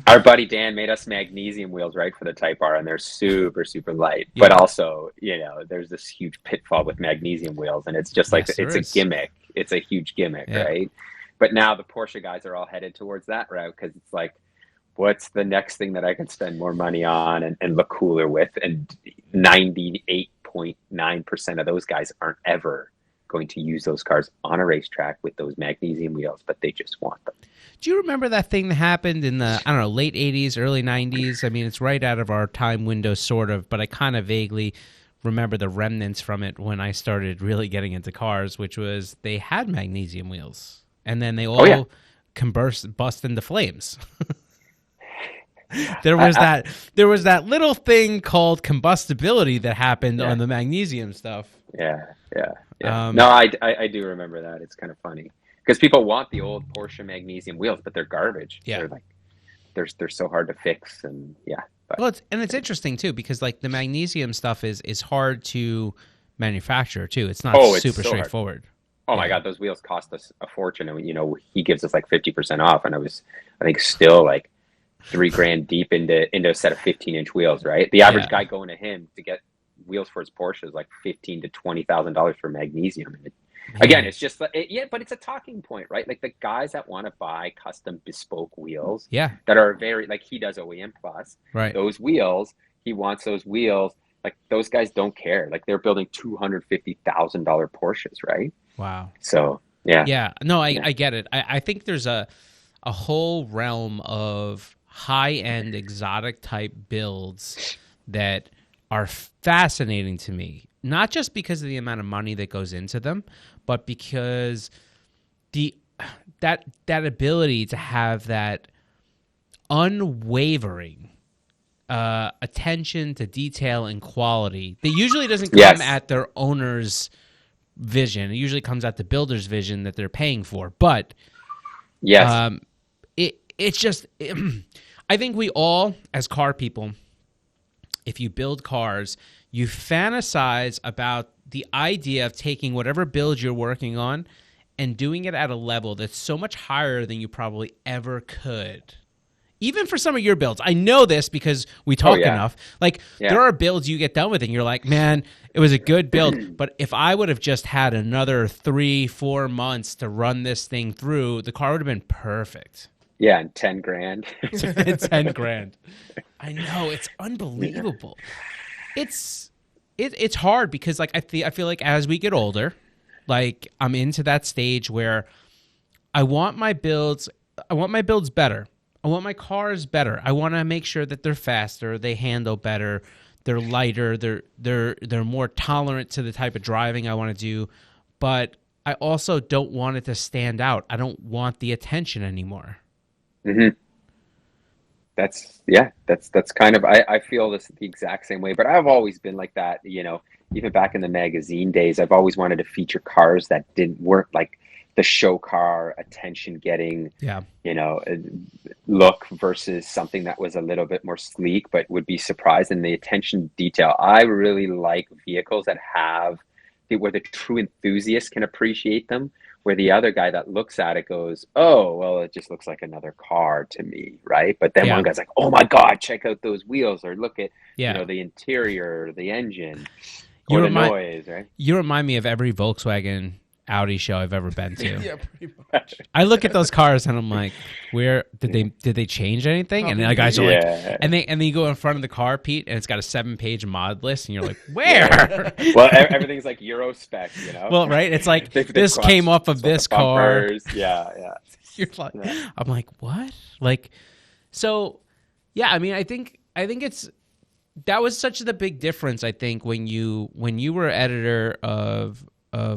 Our buddy Dan made us magnesium wheels, right, for the Type R, and they're super, super light. But Yeah. also, there's this huge pitfall with magnesium wheels, and it's just like Yes, there it's a is. gimmick. It's a huge gimmick, Yeah. right? But now the Porsche guys are all headed towards that route because it's like, what's the next thing that I can spend more money on and look cooler with? And 98.9% of those guys aren't ever going to use those cars on a racetrack with those magnesium wheels, but they just want them. Do you remember that thing that happened in the, I don't know, late 80s, early 90s? I mean, it's right out of our time window, sort of, but I kind of vaguely remember the remnants from it when I started really getting into cars, which was they had magnesium wheels, and then they Oh, yeah. all bust into flames. There was that little thing called combustibility that happened Yeah. on the magnesium stuff. Yeah, yeah, yeah. Um, No, I do remember that. It's kind of funny because people want the old Porsche magnesium wheels, but they're garbage. yeah. They're like they're so hard to fix, and yeah. But Well, it's interesting too because like the magnesium stuff is hard to manufacture too. It's not oh, it's super so hard. straightforward. Oh my Yeah. God, those wheels cost us a fortune, and he gives us like 50% off, and I think still like 3 grand deep into a set of 15-inch wheels, right? The average Yeah. guy going to him to get wheels for his Porsche is like $15,000 to $20,000 for magnesium. And again, Man. it's just yeah, but it's a talking point, right? Like the guys that want to buy custom bespoke wheels Yeah. that are very like he does OEM plus Right. those wheels. He wants those wheels. Like those guys don't care. Like they're building $250,000 Porsches, right? Wow. So yeah, Yeah. No, I, yeah, I get it. I think there's a whole realm of high end exotic type builds that are fascinating to me. Not just because of the amount of money that goes into them, but because the that ability to have that unwavering attention to detail and quality that usually doesn't come yes, at their owner's vision. It usually comes at the builder's vision that they're paying for. But yes, um, it's just I think we all, as car people, if you build cars, you fantasize about the idea of taking whatever build you're working on and doing it at a level that's so much higher than you probably ever could. Even for some of your builds. I know this because we oh talk yeah, enough. Like, there yeah. are builds you get done with and you're like, man, it was a good build. But if I would have just had another 3-4 months to run this thing through, the car would have been perfect. Yeah, and 10 grand. 10 grand. I know, it's Yeah. unbelievable. It's hard because like I feel like as we get older, like I'm into that stage where I want my builds better. I want my cars better. I want to make sure that they're faster, they handle better, they're lighter, they're more tolerant to the type of driving I want to do, but I also don't want it to stand out. I don't want the attention anymore. hmm that's kind of I feel this the exact same way, but I've always been like that, even back in the magazine days. I've always wanted to feature cars that weren't like the show car attention getting, Yeah. you know, uh, look versus something that was a little bit more sleek, but would be surprised in the attention detail. I really like vehicles that have where the true enthusiast can appreciate them, where the other guy that looks at it goes, oh, well, it just looks like another car to me, right? But then one Yeah. guy's like, oh my God, check out those wheels, or look at, Yeah. the interior, the engine, You or the remind noise, right? you remind me of every Volkswagen Audi show I've ever been to. Yeah, pretty much. I look at those cars and I'm like, where did they change anything? And the guys are like, Yeah. and then you go in front of the car, Pete, and it's got a 7-page mod list, and you're like, where? Well, everything's like Euro spec, Well, right? It's like They've this came off of swapped this the car. bumpers. Yeah, yeah. You're like, Yeah. I'm like, what? Like, so, yeah. I mean, I think that was such the big difference. I think when you were editor of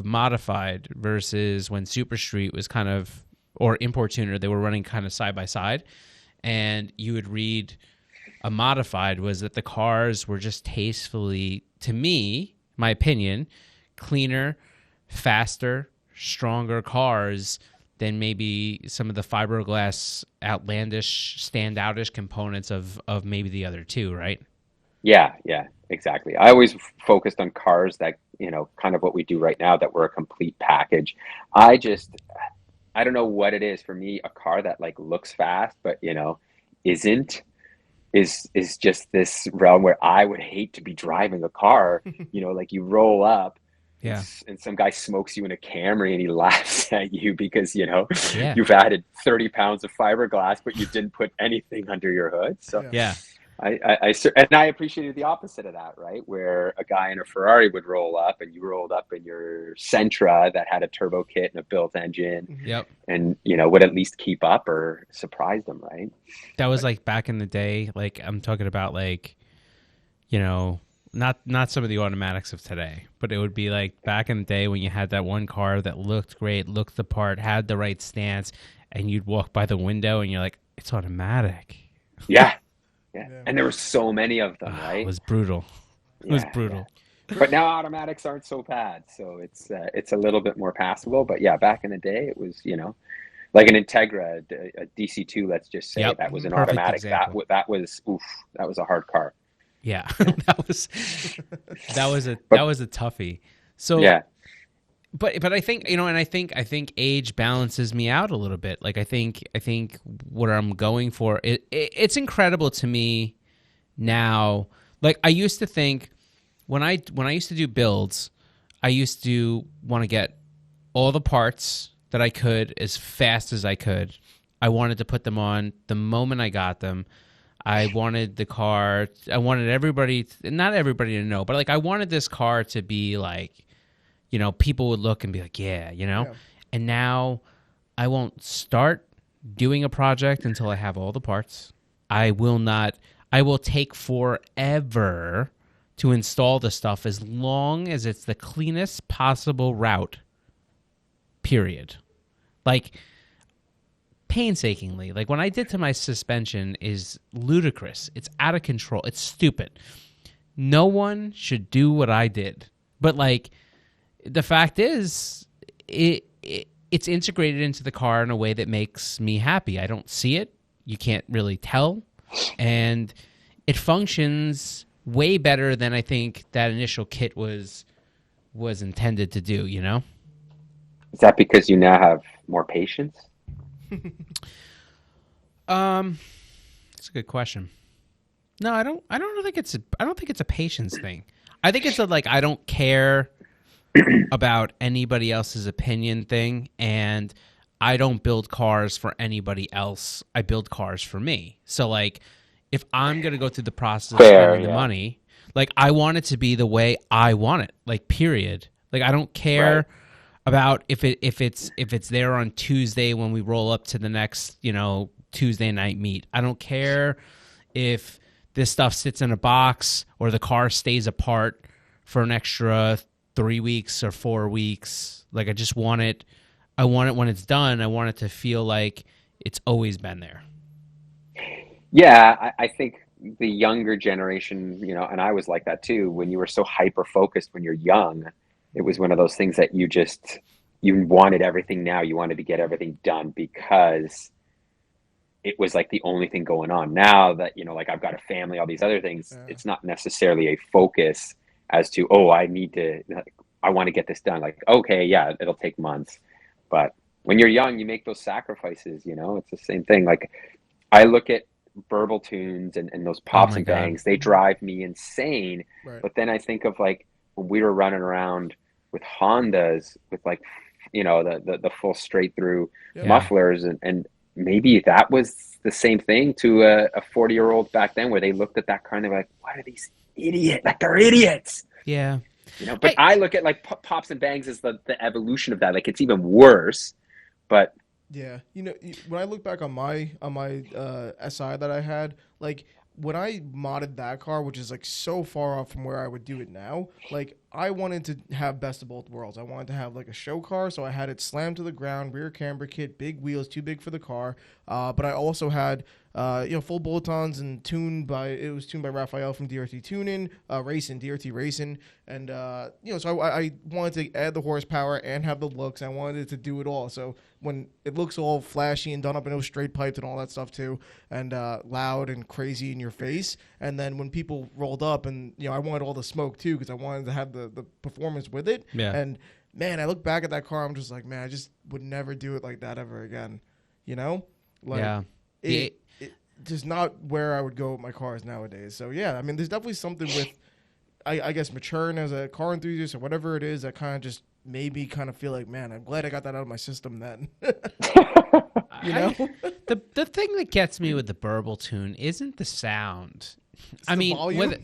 Modified versus when Super Street was kind of, or Import Tuner, they were running kind of side by side, and you would read a Modified was that the cars were just tastefully, to me, my opinion, cleaner, faster, stronger cars than maybe some of the fiberglass outlandish, standoutish components of maybe the other two, right? Yeah, yeah, exactly. I always focused on cars that, kind of what we do right now, that were a complete package. I just, I don't know what it is for me, a car that like looks fast, but isn't is just this realm where I would hate to be driving a car, like you roll up and, Yeah. and some guy smokes you in a Camry and he laughs at you because, Yeah. you've added 30 pounds of fiberglass, but you didn't put anything under your hood. So Yeah. Yeah. and I appreciated the opposite of that, right? Where a guy in a Ferrari would roll up and you rolled up in your Sentra that had a turbo kit and a built engine Mhm. Yep. and, would at least keep up or surprise them, right? That was like back in the day. Like I'm talking about like, not some of the automatics of today, but it would be like back in the day when you had that one car that looked great, looked the part, had the right stance, and you'd walk by the window and you're like, it's automatic. Yeah. Yeah. Yeah. And there were so many of them, It right? was brutal. It was Yeah, brutal. but now automatics aren't so bad, so it's a little bit more passable. But yeah, back in the day, it was like an Integra, a DC2. Let's just say Yep. that was an Perfect automatic. example. That was oof. That was a hard car. Yeah. that was But a toughie. So yeah, but I think and I think age balances me out a little bit. Like I think what I'm going for it's incredible to me now. Like I used to think when I used to do builds, I used to want to get all the parts that I could as fast as I could. I wanted to put them on the moment I got them. I wanted the car. I wanted not everybody to know, but like I wanted this car to be like, people would look and be like, yeah. Yeah. And now I won't start doing a project until I have all the parts. I will take forever to install the stuff as long as it's the cleanest possible route, period. Like, painstakingly. Like, when I did to my suspension is ludicrous. It's out of control. It's stupid. No one should do what I did. But, like, the fact is, it's integrated into the car in a way that makes me happy. I don't see it. You can't really tell. And it functions way better than I think that initial kit was intended to do, is that because you now have more patience? That's a good question. No, I don't think it's a patience thing. I think it's I don't care about anybody else's opinion thing, and I don't build cars for anybody else. I build cars for me. So like if I'm going to go through the process of spending the money, like I want it to be the way I want it, like period. Like I don't care about if it's there on Tuesday when we roll up to the next, Tuesday night meet. I don't care if this stuff sits in a box or the car stays apart for an extra 3 weeks or 4 weeks. Like I just want it. I want it when it's done. I want it to feel like it's always been there. Yeah, I think the younger generation, and I was like that too, when you were so hyper focused when you're young, it was one of those things that you wanted everything now. You wanted to get everything done because it was like the only thing going on. Now that, like I've got a family, all these other things, it's not necessarily a focus as to, I want to get this done. Like, okay, yeah, it'll take months. But when you're young, you make those sacrifices, it's the same thing. Like I look at burble tunes and those pops and bangs, they drive me insane. Right. But then I think of like when we were running around with Hondas with like, the full straight through mufflers and maybe that was the same thing to a 40-year-old back then where they looked at that kind of like, what are these idiots? Like they're idiots. Yeah. But I look at like pops and bangs as the evolution of that. Like it's even worse, but yeah, when I look back on my SI that I had, like when I modded that car, which is like so far off from where I would do it now, like I wanted to have best of both worlds. I wanted to have like a show car, so I had it slammed to the ground, rear camber kit, big wheels, too big for the car. But I also had full bolt-ons and tuned by Raphael from DRT Tuning, DRT Racing, and so I wanted to add the horsepower and have the looks. I wanted to do it all. So when it looks all flashy and done up in those straight pipes and all that stuff too, and loud and crazy in your face, and then when people rolled up and I wanted all the smoke too because I wanted to have the performance with it. Yeah. And man, I look back at that car, I'm just like, man, I just would never do it like that ever again. Like, yeah. just not where I would go with my cars nowadays. So yeah, I mean, there's definitely something with, I guess, maturing as a car enthusiast or whatever it is that kind of just made me kind of feel like, man, I'm glad I got that out of my system then. You know, the thing that gets me with the Burble tune isn't the sound. It's the volume.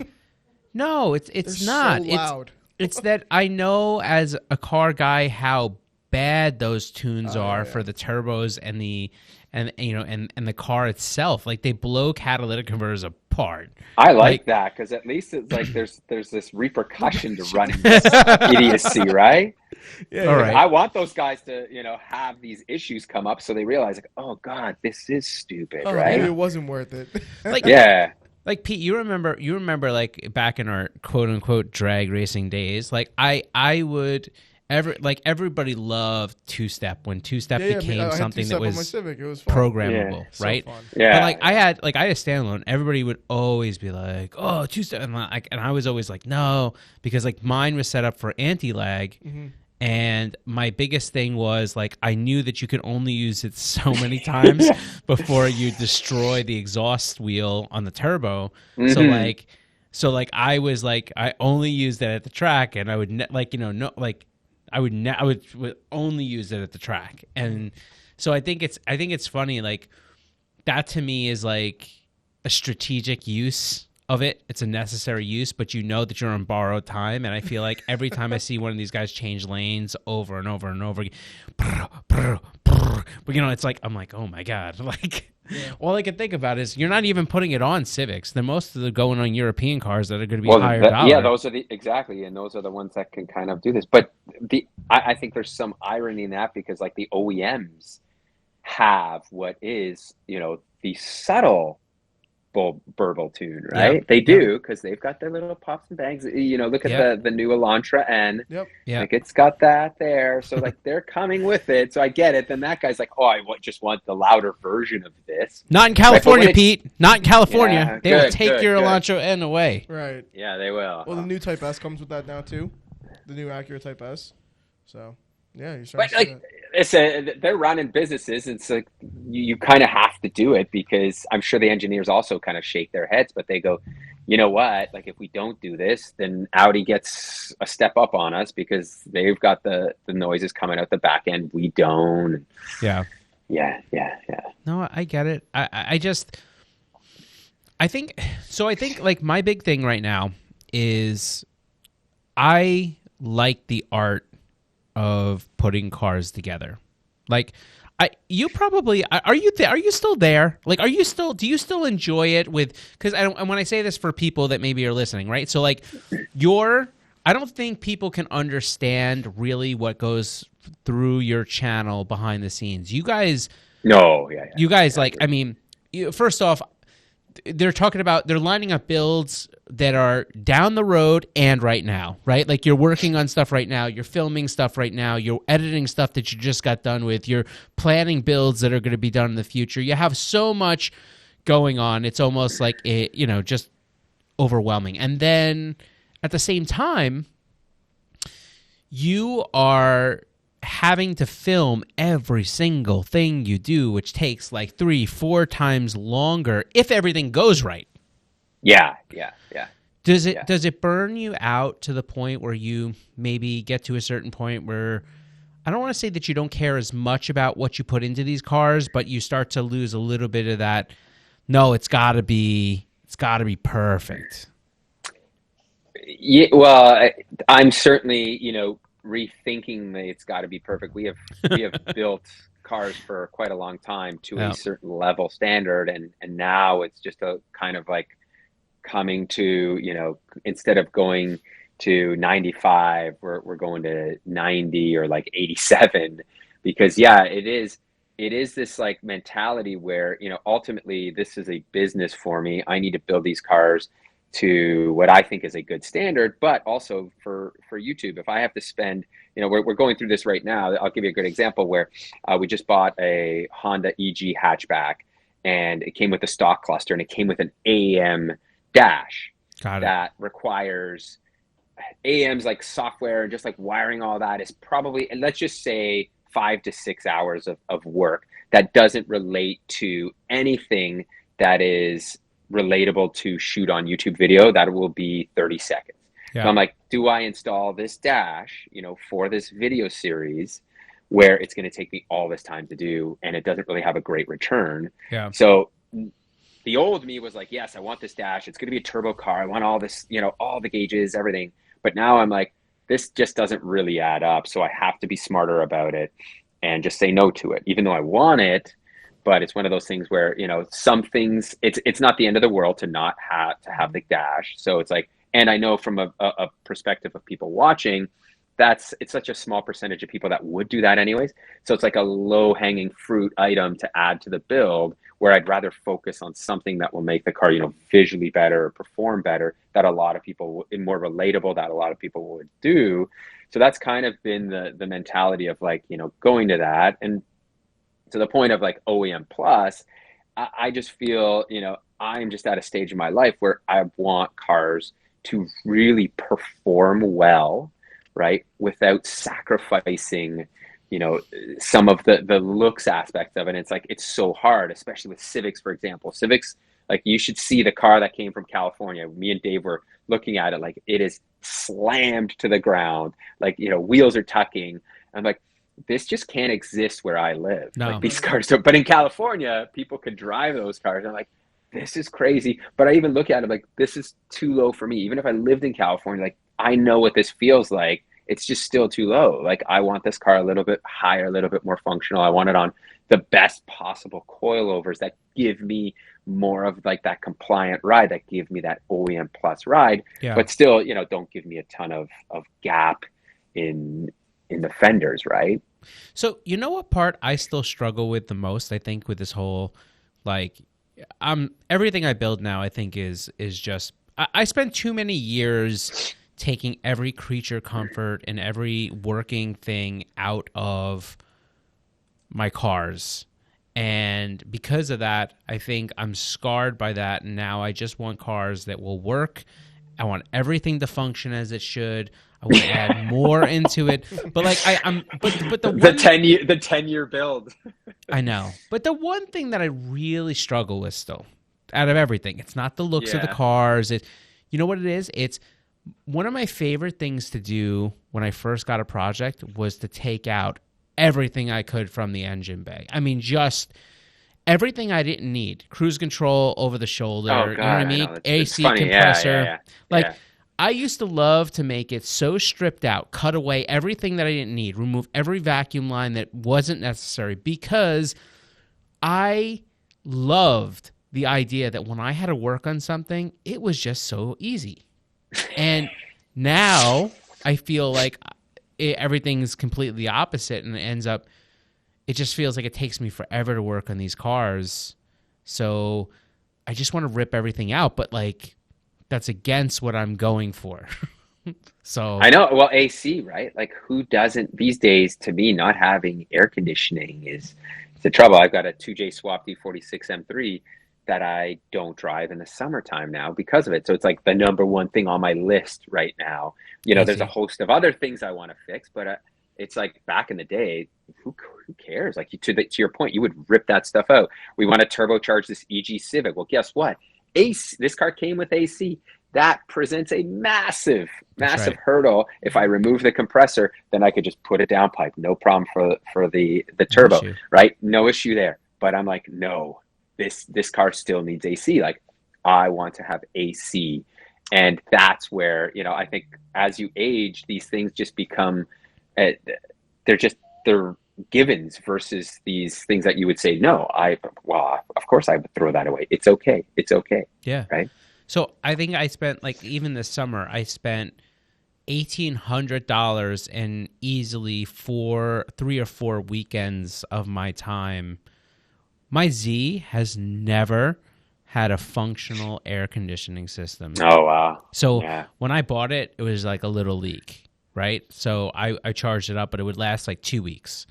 No, it's They're not. so loud. It's that I know as a car guy how bad those tunes are for the turbos and the car itself. Like they blow catalytic converters apart. I like that because at least it's like there's this repercussion to running this idiocy, right? Yeah, All yeah. right. I want those guys to, have these issues come up so they realize, like, oh God, this is stupid, Oh, right? maybe it wasn't worth it. Like, Yeah. like Pete, you remember like back in our quote unquote drag racing days, like I would everybody loved two-step when two-step I became had something two-step that on my was Civic. It was fun. programmable, Yeah. So right? fun. Yeah. But I had a standalone. Everybody would always be like, "Oh, two-step," and I was always like, "No," because like mine was set up for anti-lag, Mm-hmm. and my biggest thing was like I knew that you could only use it so many times before you destroy the exhaust wheel on the turbo. Mhm. So I was like I only used it at the track, and I would I would only use it at the track, and so I think it's funny, like that to me is like a strategic use of it. It's a necessary use, but you know that you're on borrowed time, and I feel like every time I see one of these guys change lanes over and over and over again, but it's like I'm like, oh my God, like. Yeah. All I can think about is you're not even putting it on Civics. They're most of the going on European cars that are going to be higher dollar. Yeah, those are and those are the ones that can kind of do this. But I think there's some irony in that because like the OEMs have what is, the subtle burble tune, right? Yeah. They do because they've got their little pops and bangs. Look at the new Elantra N. Yep. Yeah. Like it's got that there, so like they're coming with it. So I get it. Then that guy's like, oh, just want the louder version of this. Not in California, Right, Pete. Not in California. Yeah, They will good, take good, your good. Elantra N away. Right. Yeah, they will. Well, the new Type S comes with that now too. The new Acura Type S. So yeah, you're But starting to see like, that. they're running businesses. It's like you kind of have to do it because I'm sure the engineers also kind of shake their heads, but they go, you know what? Like if we don't do this, then Audi gets a step up on us because they've got the noises coming out the back end. We don't. Yeah. Yeah. No, I get it. I think like my big thing right now is I like the art of putting cars together. Like you probably are you there? Are you still there? Like, do you still enjoy it because and when I say this for people that maybe are listening, right? So like I don't think people can understand really what goes through your channel behind the scenes. You guys, No, yeah. you guys like, I mean, first off, they're lining up builds that are down the road and right now, right? Like you're working on stuff right now, you're filming stuff right now, you're editing stuff that you just got done with, you're planning builds that are going to be done in the future. You have so much going on. It's almost like just overwhelming. And then at the same time, you are having to film every single thing you do, which takes like 3-4 times longer if everything goes right. Yeah. Does it burn you out to the point where you maybe get to a certain point where I don't want to say that you don't care as much about what you put into these cars, but you start to lose a little bit of that? No, it's got to be perfect. Yeah. Well, I'm certainly rethinking that it's got to be perfect. We have built cars for quite a long time to a certain level standard, and now it's just a kind of like coming to instead of going to 95, we're going to 90 or like 87 because it is this like mentality where ultimately this is a business for me. I need to build these cars to what I think is a good standard, but also for YouTube. If I have to spend, we're going through this right now. I'll give you a good example where we just bought a Honda EG hatchback, and it came with a stock cluster, and it came with an AM dash that requires AM's like software and just like wiring. All that is probably, and let's just say 5 to 6 hours of work that doesn't relate to anything that is relatable to shoot on YouTube video, that will be 30 seconds. So Yeah. I'm like, do I install this dash, for this video series where it's going to take me all this time to do and it doesn't really have a great return? Yeah. So the old me was like, yes, I want this dash. It's going to be a turbo car. I want all this, all the gauges, everything. But now I'm like, this just doesn't really add up. So I have to be smarter about it and just say no to it, even though I want it. But it's one of those things where, some things, it's not the end of the world to not have the dash. So it's like, and I know from a perspective of people watching, it's such a small percentage of people that would do that anyways. So it's like a low hanging fruit item to add to the build, where I'd rather focus on something that will make the car, visually better or perform better, that a lot of people, more relatable, that a lot of people would do. So that's kind of been the mentality of like, going to that. And to the point of like OEM plus, I just feel, I'm just at a stage in my life where I want cars to really perform well, right, without sacrificing, some of the looks aspects of it. And it's like, it's so hard, especially with Civics, for example. Civics, like, you should see the car that came from California. Me and Dave were looking at it, like, it is slammed to the ground, like, wheels are tucking. I'm like, this just can't exist where I live. No. Like, these cars don't, but in California, people could drive those cars. I'm like, this is crazy. But I even look at it like, this is too low for me. Even if I lived in California, like, I know what this feels like. It's just still too low. Like, I want this car a little bit higher, a little bit more functional. I want it on the best possible coilovers that give me more of like that compliant ride, that give me that OEM plus ride, Yeah. but still, don't give me a ton of gap in the fenders, right? So you know what part I still struggle with the most, I think, with this whole, like, everything I build now, I think is just, I spent too many years taking every creature comfort and every working thing out of my cars. And because of that, I think I'm scarred by that. And now I just want cars that will work. I want everything to function as it should. I want to add more into it. But like but the 10-year build. I know. But the one thing that I really struggle with still, out of everything, it's not the looks of the cars. You know what it is? It's one of my favorite things to do when I first got a project was to take out everything I could from the engine bay. I mean, just everything I didn't need. Cruise control over the shoulder. Oh, God, you know what I mean? It's AC funny. compressor. Yeah. I used to love to make it so stripped out, cut away everything that I didn't need, remove every vacuum line that wasn't necessary, because I loved the idea that when I had to work on something, it was just so easy. And now I feel like everything's completely the opposite, and it just feels like it takes me forever to work on these cars. So I just want to rip everything out, but like, that's against what I'm going for. So I know. Well, AC, right? Like, who doesn't these days? To me, not having air conditioning is the trouble. I've got a 2J swap D46 M3 that I don't drive in the summertime now because of it. So it's like the number one thing on my list right now. There's a host of other things I want to fix, but it's like back in the day, who cares? Like, to your point, you would rip that stuff out. We want to turbocharge this EG Civic. Well, guess what? This car came with AC. That presents a massive hurdle. If I remove the compressor, then I could just put a downpipe. No problem for the turbo, right? No issue there. But I'm like, no, this car still needs AC. Like, I want to have AC. And that's where, I think as you age, these things just become, they're givens versus these things that you would say, no, of course I would throw that away. It's okay. Yeah. Right. So I think I spent, like, even this summer, I spent $1,800 and easily 3 or 4 weekends of my time. My Z has never had a functional air conditioning system. Oh, wow. So when I bought it, it was like a little leak, right? So I charged it up, but it would last like 2 weeks.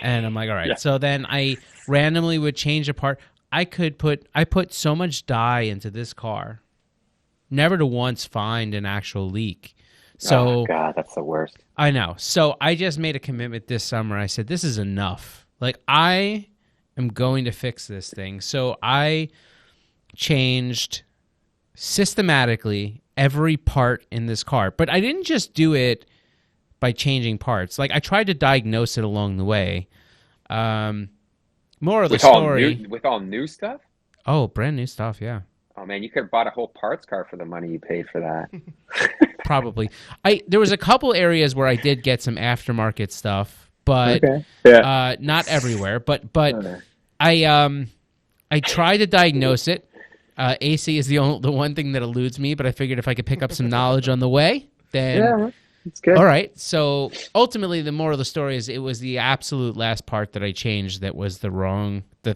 And I'm like, all right. Yeah. So then I randomly would change a part. I put so much dye into this car, never to once find an actual leak. So, oh, God, that's the worst. I know. So I just made a commitment this summer. I said, this is enough. Like, I am going to fix this thing. So I changed systematically every part in this car. But I didn't just do it by changing parts. Like, I tried to diagnose it along the way. More of the story. With all new stuff? Oh, brand new stuff, yeah. Oh man, you could have bought a whole parts car for the money you paid for that. Probably. There was a couple areas where I did get some aftermarket stuff, but not everywhere. But I tried to diagnose it. AC is the one thing that eludes me, but I figured if I could pick up some knowledge on the way, then it's good. All right. So ultimately, the moral of the story is it was the absolute last part that I changed that was the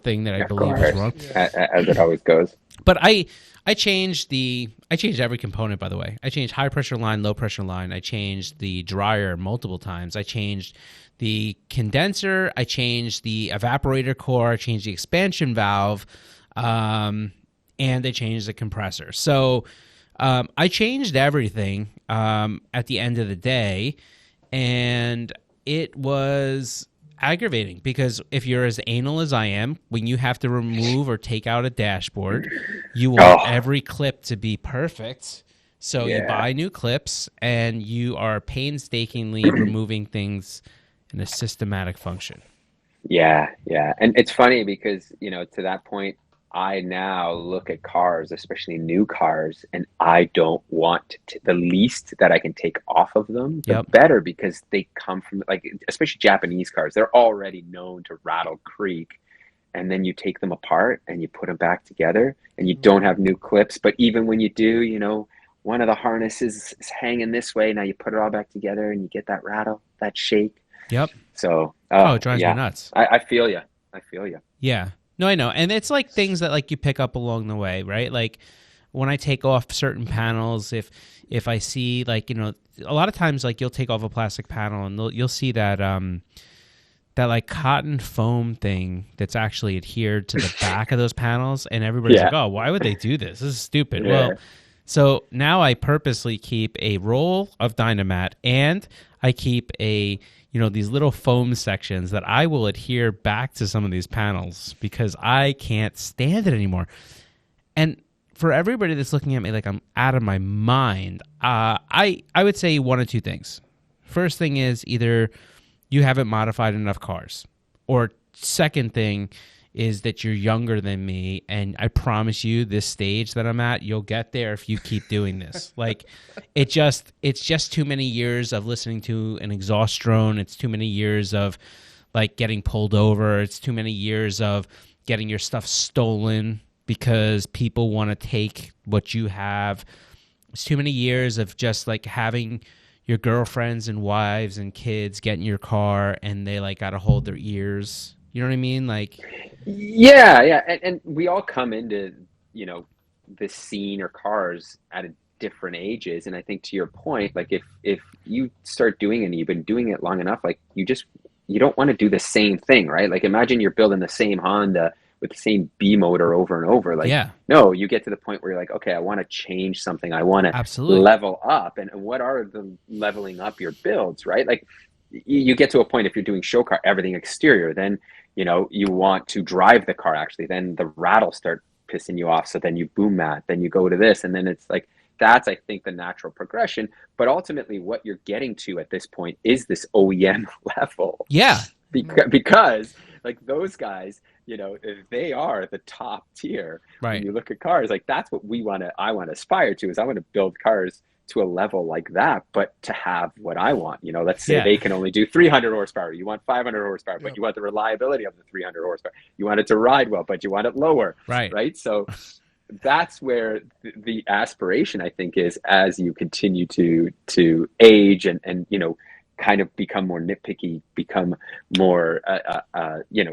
thing that I believe was wrong. As it always goes. But I changed every component, by the way. I changed high pressure line, low pressure line. I changed the dryer multiple times. I changed the condenser. I changed the evaporator core. I changed the expansion valve. And I changed the compressor. So I changed everything at the end of the day, and it was aggravating because if you're as anal as I am, when you have to remove or take out a dashboard, you want every clip to be perfect. So you buy new clips, and you are painstakingly removing things in a systematic function. Yeah. And it's funny because, to that point, I now look at cars, especially new cars, and I don't want the least that I can take off of them, the better, because they come from, like, especially Japanese cars. They're already known to rattle, creak, and then you take them apart and you put them back together, and you don't have new clips. But even when you do, one of the harnesses is hanging this way. Now you put it all back together, and you get that rattle, that shake. Yep. So, it drives me nuts. I feel you. Yeah. No, I know. And it's like things that like you pick up along the way, right? Like when I take off certain panels, if I see like, a lot of times like you'll take off a plastic panel and you'll see that that like cotton foam thing that's actually adhered to the back of those panels, and everybody's like, "Oh, why would they do this? This is stupid." Well, so now I purposely keep a roll of Dynamat, and I keep these little foam sections that I will adhere back to some of these panels because I can't stand it anymore. And for everybody that's looking at me like I'm out of my mind, I would say one of two things. First thing is either you haven't modified enough cars, or second thing is that you're younger than me, and I promise you this stage that I'm at, you'll get there if you keep doing this. Like, it's just too many years of listening to an exhaust drone. It's too many years of, like, getting pulled over. It's too many years of getting your stuff stolen because people want to take what you have. It's too many years of just, like, having your girlfriends and wives and kids get in your car, and they, like, got to hold their ears. You know what I mean? Like, yeah, and we all come into this scene or cars at different ages, and I think to your point, like if you start doing it and you've been doing it long enough, like you don't want to do the same thing, right? Like imagine you're building the same Honda with the same B motor over and over. Like, no, you get to the point where you're like, okay, I want to change something. I want to level up, and what are the leveling up your builds, right? Like you get to a point if you're doing show car, everything exterior, then you want to drive the car actually, then the rattles start pissing you off. So then you boom mat, then you go to this, and then it's like, that's, I think, the natural progression. But ultimately what you're getting to at this point is this OEM level. Yeah. Because like those guys, they are the top tier. Right. When you look at cars, like that's what I want to aspire to, is I want to build cars to a level like that, but to have what I want. Let's say they can only do 300 horsepower. You want 500 horsepower, but you want the reliability of the 300 horsepower. You want it to ride well, but you want it lower. Right. So that's where the aspiration, I think, is as you continue to age and kind of become more nitpicky, become more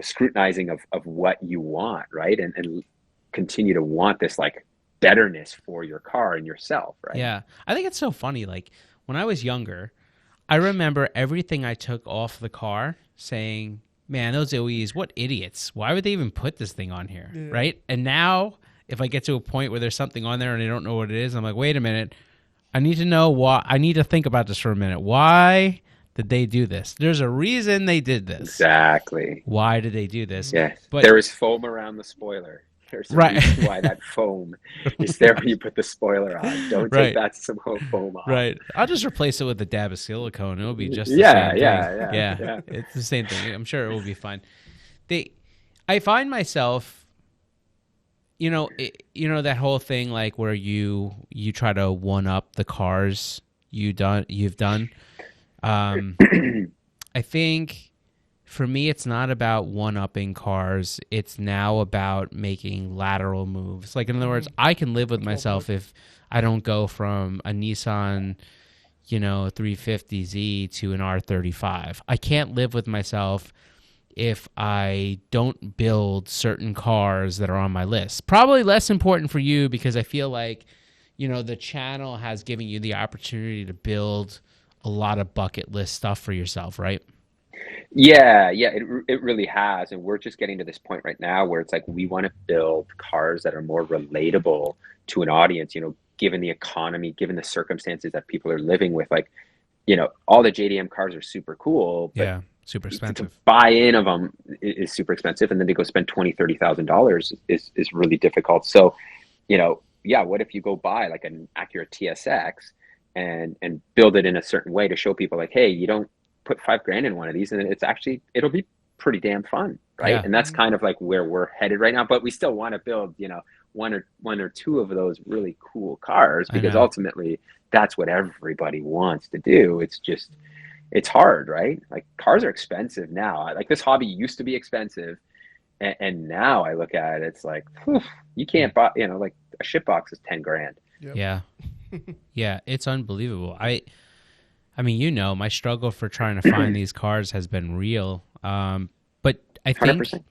scrutinizing of what you want, right? And continue to want this like betterness for your car and yourself, right? Yeah. I think it's so funny. Like when I was younger, I remember everything I took off the car saying, man, those OEs, what idiots. Why would they even put this thing on here? Yeah. Right? And now if I get to a point where there's something on there and I don't know what it is, I'm like, wait a minute. I need to know why. I need to think about this for a minute. Why did they do this? There's a reason they did this. Exactly. Why did they do this? Yeah. But there is foam around the spoiler. There's a Right. reason why that foam is there when you put the spoiler on. Don't take Right. that foam off. Right. I'll just replace it with a dab of silicone. It'll be just the Yeah, same thing. yeah, yeah, Yeah. yeah. It's the same thing. I'm sure it will be fine. They I find myself, that whole thing like where you try to one up the cars you've done. I think for me, it's not about one-upping cars. It's now about making lateral moves. Like, in other words, I can live with myself if I don't go from a Nissan, 350Z to an R35. I can't live with myself if I don't build certain cars that are on my list. Probably less important for you because I feel like, the channel has given you the opportunity to build a lot of bucket list stuff for yourself, right? Yeah, it really has. And we're just getting to this point right now where it's like we want to build cars that are more relatable to an audience, given the economy, given the circumstances that people are living with. Like, all the JDM cars are super cool, but Yeah, super to expensive. buy in of them is super expensive. And then to go spend $20,000, $30,000 is really difficult. So, yeah, what if you go buy like an Acura TSX and build it in a certain way to show people like, hey, you don't put $5,000 in one of these, and it'll be pretty damn fun, right? Yeah, And that's kind of like where we're headed right now. But we still want to build, one or two of those really cool cars I because know. ultimately that's what everybody wants to do. It's hard, right? Like cars are expensive now. Like this hobby used to be expensive, and now I look at it, it's like whew, you can't buy, like a shit box is $10,000. Yep. Yeah, yeah, it's unbelievable. I mean, my struggle for trying to find these cars has been real. But I think 100%.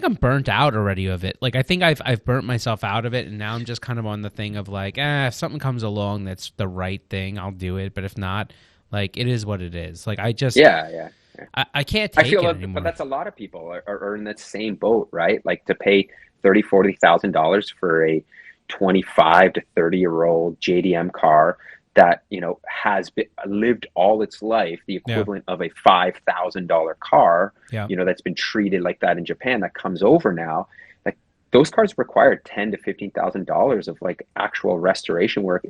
I'm burnt out already of it. Like I think I've burnt myself out of it, and now I'm just kind of on the thing of like, if something comes along that's the right thing, I'll do it. But if not, like it is what it is. Like I just Yeah. I can't I take feel it like, but anymore. that's a lot of people are in that same boat, right? Like to pay $30,000, $40,000 for a 25 to 30-year-old JDM car that has lived all its life, the Yeah, equivalent of a $5,000 car, yeah, that's been treated like that in Japan, that comes over now. Like those cars require $10,000 to $15,000 of like actual restoration work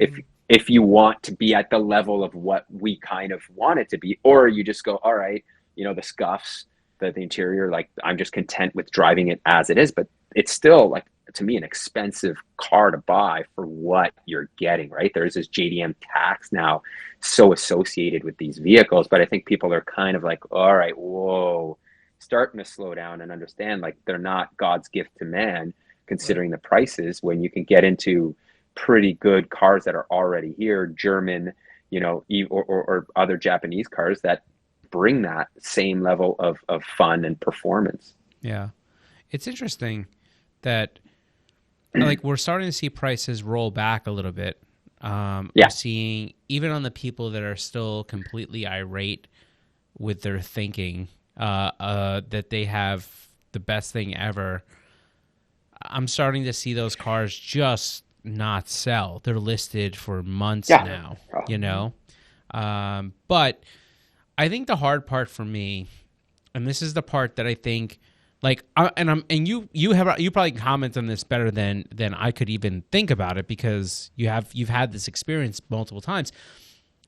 if you want to be at the level of what we kind of want it to be, or you just go, all right, the scuffs, the interior, like I'm just content with driving it as it is. But it's still like, to me, an expensive car to buy for what you're getting, right? There's this JDM tax now so associated with these vehicles, but I think people are kind of like, all right, whoa, starting to slow down and understand like they're not God's gift to man, Right. considering the prices when you can get into pretty good cars that are already here, German, or other Japanese cars that bring that same level of fun and performance. yeah. It's interesting that like we're starting to see prices roll back a little bit. I'm Yeah. seeing even on the people that are still completely irate with their thinking, that they have the best thing ever. I'm starting to see those cars just not sell. They're listed for months Yeah. now, Mhm. But I think the hard part for me, and this is the part that I think, like, you probably comment on this better than I could even think about it because you've had this experience multiple times.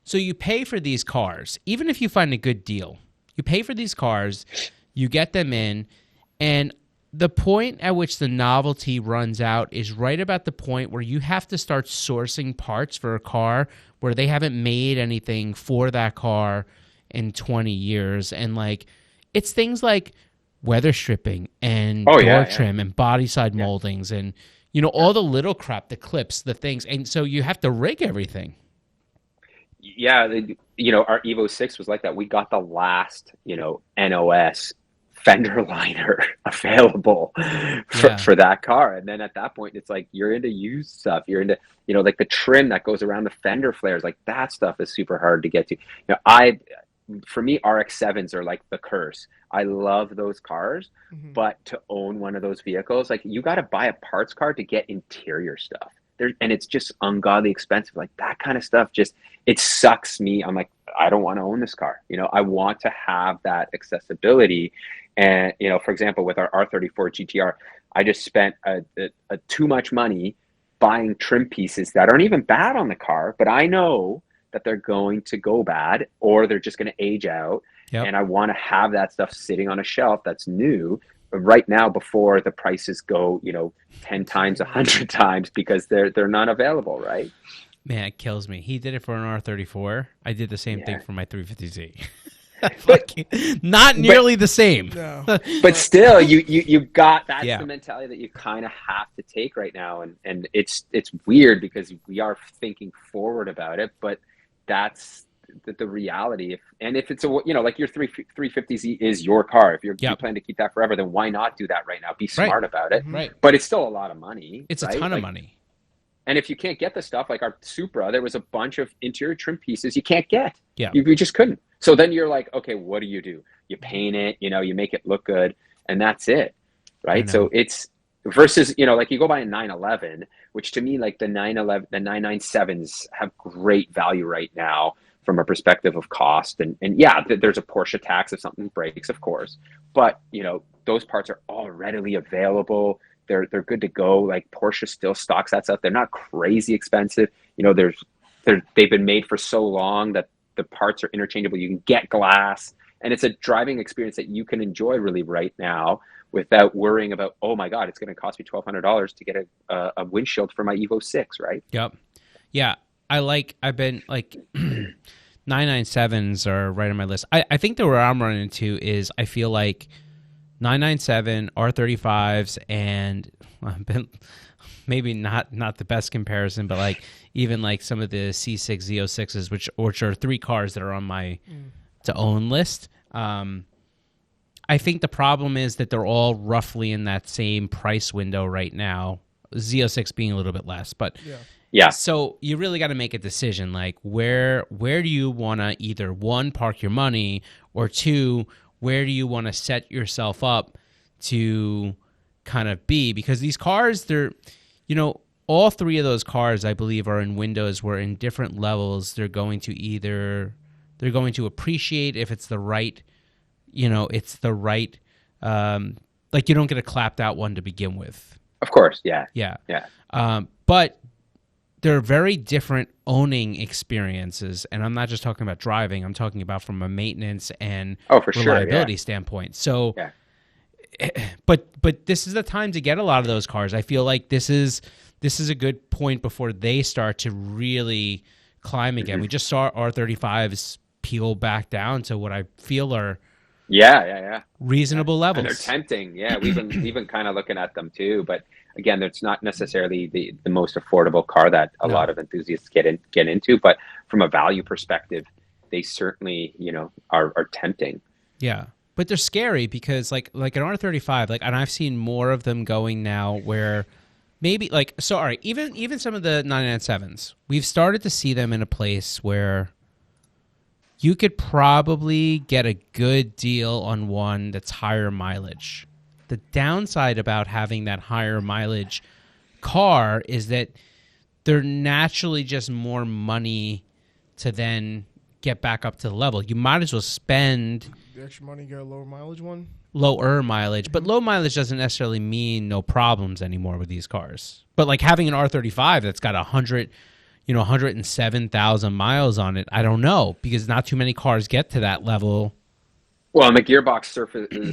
So you pay for these cars, even if you find a good deal. You pay for these cars, you get them in, and the point at which the novelty runs out is right about the point where you have to start sourcing parts for a car where they haven't made anything for that car in 20 years. And like, it's things like weather stripping and Oh door yeah. trim and body side Yeah. moldings and, Yeah. all the little crap, the clips, the things. And so you have to rig everything. Yeah, our Evo 6 was like that. We got the last, NOS fender liner available Yeah. for that car. And then at that point, it's like you're into used stuff. You're into, like the trim that goes around the fender flares. Like that stuff is super hard to get to. For me, RX-7s are like the curse. I love those cars, Mhm. but to own one of those vehicles, like you got to buy a parts card to get interior stuff. And it's just ungodly expensive. Like that kind of stuff just, it sucks me. I'm like, I don't want to own this car. I want to have that accessibility. And, for example, with our R34 GTR, I just spent a too much money buying trim pieces that aren't even bad on the car, but I know that they're going to go bad or they're just going to age out. Yep. And I want to have that stuff sitting on a shelf that's new right now before the prices go, 10 times, 100 times because they're not available, right? Man, it kills me. He did it for an R34. I did the same thing for my 350Z. Not nearly the same. No. But still, you've got that's the mentality that you kind of have to take right now, and it's weird because we are thinking forward about it, but that's the reality. If it's like your 350Z is your car, if you plan to keep that forever, then why not do that right now? Be smart about it. Right. But it's still a lot of money. It's a ton of money. And if you can't get the stuff like our Supra, there was a bunch of interior trim pieces you can't get. Yeah. You just couldn't. So then you're like, okay, what do? You paint it, you make it look good, and that's it, right? So it's versus, like you go buy a 911, which to me, like the 911, the 997s have great value right now from a perspective of cost. And yeah, there's a Porsche tax if something breaks, of course. But, those parts are all readily available. They're good to go. Like Porsche still stocks that stuff. They're not crazy expensive. They've been made for so long that the parts are interchangeable. You can get glass, and it's a driving experience that you can enjoy really right now without worrying about, oh my God, it's going to cost me $1,200 to get a windshield for my Evo 6, right? Yep. Yeah. I've been like 997s are right on my list. I think that where I'm running into is I feel like 997, R35s, and maybe not the best comparison, but like even like some of the C6 Z06s, which are 3 cars that are on my to own list. I think the problem is that they're all roughly in that same price window right now. Z06 being a little bit less, but yeah. So you really got to make a decision, like where do you want to either 1, park your money, or 2, where do you want to set yourself up to kind of be? Because these cars, they're, all 3 of those cars, I believe, are in windows where in different levels they're going to appreciate if it's the right, like you don't get a clapped out one to begin with. Of course, yeah. Yeah. But they're very different owning experiences, and I'm not just talking about driving. I'm talking about from a maintenance and reliability standpoint. So, but this is the time to get a lot of those cars. I feel like this is a good point before they start to really climb again. We just saw R35s peel back down to what I feel are reasonable levels. And they're tempting. Yeah, we've been kind of looking at them too, but again, it's not necessarily the most affordable car that a lot of enthusiasts get into, but from a value perspective, they certainly, are tempting. Yeah. But they're scary because like an R35, and I've seen more of them going now where maybe all right, even some of the 997s, we've started to see them in a place where you could probably get a good deal on one that's higher mileage. The downside about having that higher mileage car is that they're naturally just more money to then get back up to the level. You might as well spend the extra money, get a lower mileage one. Lower mileage, but low mileage doesn't necessarily mean no problems anymore with these cars. But like having an R35 that's got 107,000 miles on it, I don't know, because not too many cars get to that level. Well, and the gearbox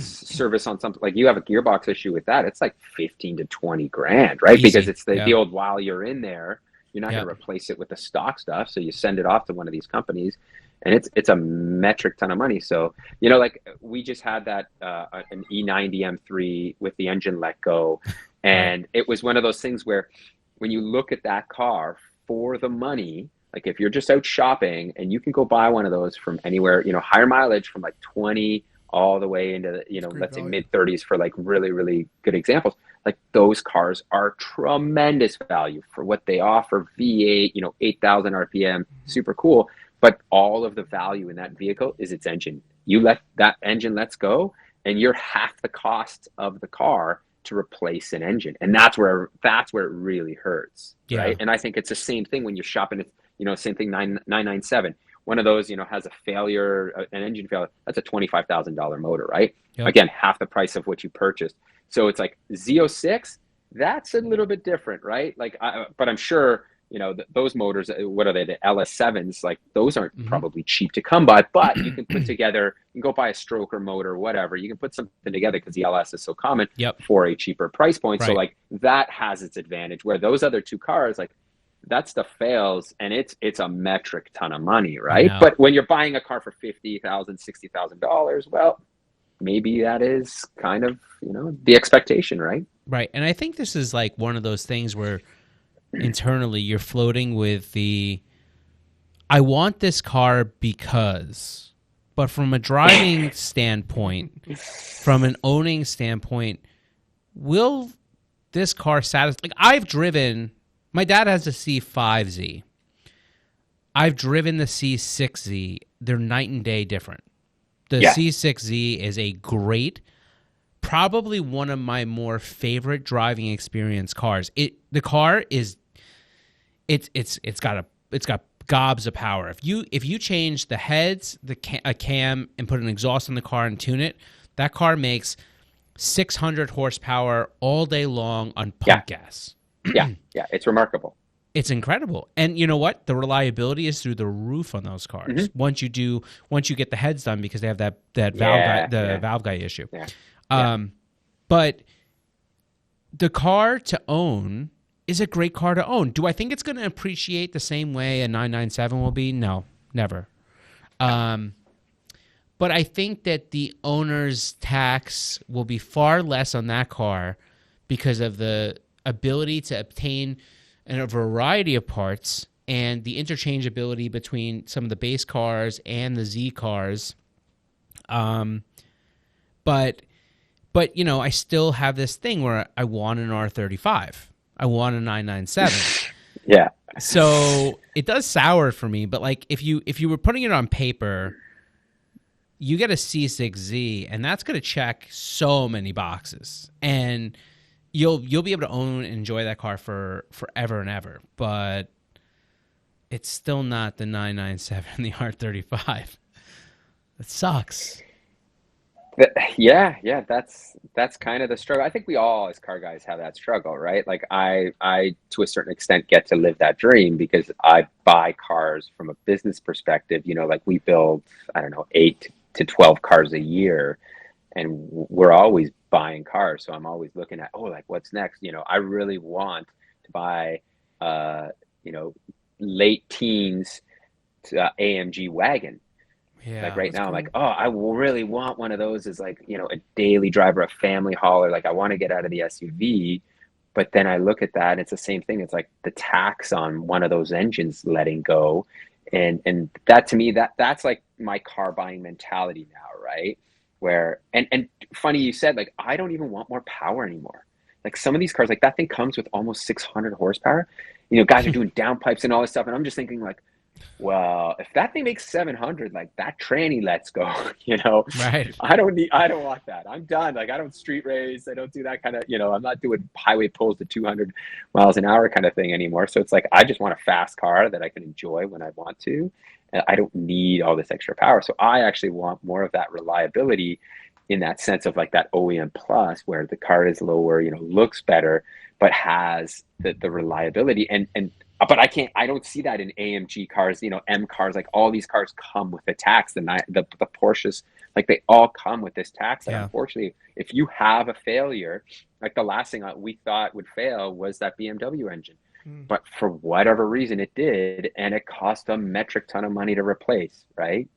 service on something like you have a gearbox issue with that, it's like 15 to 20 grand, right? Easy. Because it's the old while you're in there, you're not going to replace it with the stock stuff. So you send it off to one of these companies, and it's a metric ton of money. So, like we just had that an E90 M3 with the engine let go, and it was one of those things where when you look at that car for the money, like if you're just out shopping and you can go buy one of those from anywhere, higher mileage from like 20 all the way into, let's say mid 30s for like really, really good examples. Like those cars are tremendous value for what they offer. V8, 8,000 RPM, super cool. But all of the value in that vehicle is its engine. You let that engine let's go and you're half the cost of the car to replace an engine. And that's where it really hurts. Right. And I think it's the same thing when you're shopping at, same thing, 997. One of those, has a failure, an engine failure. That's a $25,000 motor, right? Yep. Again, half the price of what you purchased. So it's like Z06, that's a little bit different, right? Like, but I'm sure, those motors, what are they, the LS7s, like those aren't Mm-hmm. probably cheap to come by, but you can put together, you can go buy a stroker motor, whatever. You can put something together because the LS is so common Yep. for a cheaper price point. So Right. like that has its advantage, where those other two cars, like that stuff fails and it's a metric ton of money, I right? know. But when you're buying a car for $50,000, $60,000, well, maybe that is kind of, the expectation, right? Right. And I think this is like one of those things where internally you're floating with I want this car because, but from a driving standpoint, from an owning standpoint, will this car satisfy? Like, I've driven, my dad has a C5Z. I've driven the C6Z. They're night and day different. The Yeah. C6Z is a great, probably one of my more favorite driving experience cars. The car is it's got gobs of power. If you change the heads, a cam, and put an exhaust in the car and tune it, that car makes 600 horsepower all day long on pump gas. Yeah, it's remarkable. It's incredible. And you know what? The reliability is through the roof on those cars. Mm-hmm. Once you get the heads done, because they have that valve guy issue. Yeah. But the car to own is a great car to own. Do I think it's going to appreciate the same way a 997 will be? No, never. But I think that the owner's tax will be far less on that car because of the ability to obtain a variety of parts and the interchangeability between some of the base cars and the Z cars. But I still have this thing where I want an R35. I want a 997. Yeah. So it does sour for me, but like if you were putting it on paper, you get a C6Z, and that's going to check so many boxes, and you'll be able to own and enjoy that car for forever and ever. But it's still not the 997 and the R35. That sucks. Yeah, that's kind of the struggle. I think we all as car guys have that struggle, right? Like I to a certain extent get to live that dream because I buy cars from a business perspective. Like we build, I don't know, 8 to 12 cars a year, and we're always buying cars. So I'm always looking at, like what's next? I really want to buy late teens AMG wagon. Yeah, like right now, cool. I'm like, I really want one of those as like, a daily driver, a family hauler. Like I want to get out of the SUV. But then I look at that, and it's the same thing. It's like the tax on one of those engines letting go. And that to me, that's like my car buying mentality now, right? Where, and funny you said, like, I don't even want more power anymore. Like some of these cars, like that thing comes with almost 600 horsepower. Guys are doing downpipes and all this stuff. And I'm just thinking like, well, if that thing makes 700, like that tranny lets go, right. I don't want that. I'm done. Like I don't street race. I don't do that kind of, I'm not doing highway pulls to 200 miles an hour kind of thing anymore. So it's like, I just want a fast car that I can enjoy when I want to. And I don't need all this extra power. So I actually want more of that reliability in that sense of like that OEM plus, where the car is lower, looks better, but has the reliability. But I don't see that in AMG cars, M cars, like all these cars come with a tax. The Porsches, like they all come with this tax. Like, unfortunately, if you have a failure, like the last thing we thought would fail was that BMW engine. But for whatever reason it did, and it cost a metric ton of money to replace, right?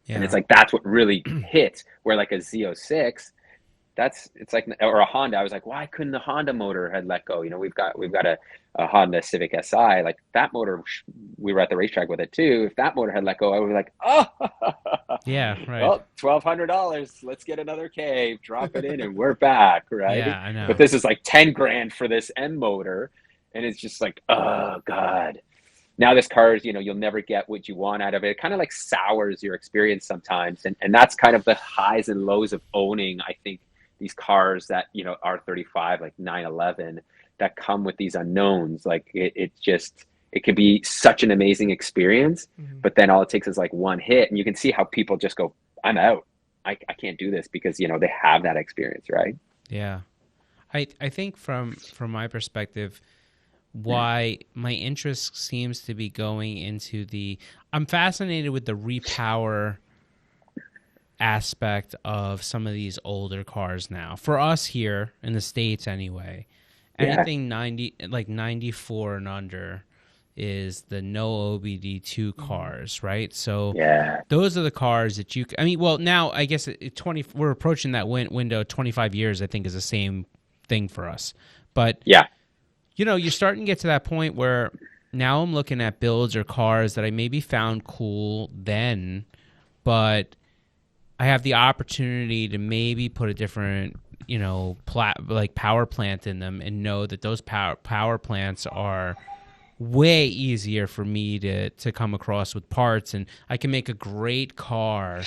Yeah. And it's like, that's what really hits, where like a Z06, it's like, or a Honda. I was like, why couldn't the Honda motor had let go? We've got a Honda Civic Si, like that motor, we were at the racetrack with it too. If that motor had let go, I would be like, yeah, right. Well, $1,200. Let's get another K, drop it in, and we're back, right? Yeah, I know. But this is like 10 grand for this M motor, and it's just like, oh God. Now this car is, you'll never get what you want out of it. It kind of like sours your experience sometimes, and that's kind of the highs and lows of owning, I think, these cars that, R35, like 911, that come with these unknowns. Like it could be such an amazing experience, but then all it takes is like one hit, and you can see how people just go, I'm out. I can't do this because, they have that experience, right? Yeah. I think from my perspective, why my interest seems to be going into I'm fascinated with the repower aspect of some of these older cars now. For us here in the States anyway, anything 94 and under is the no OBD2 cars, right? So Yeah. those are the cars that I mean, well, now I guess we're approaching that window. 25 years, I think, is the same thing for us. But Yeah. you're starting to get to that point where now I'm looking at builds or cars that I maybe found cool then, but I have the opportunity to maybe put a different, power plant in them, and know that those power plants are way easier for me to come across with parts, and I can make a great car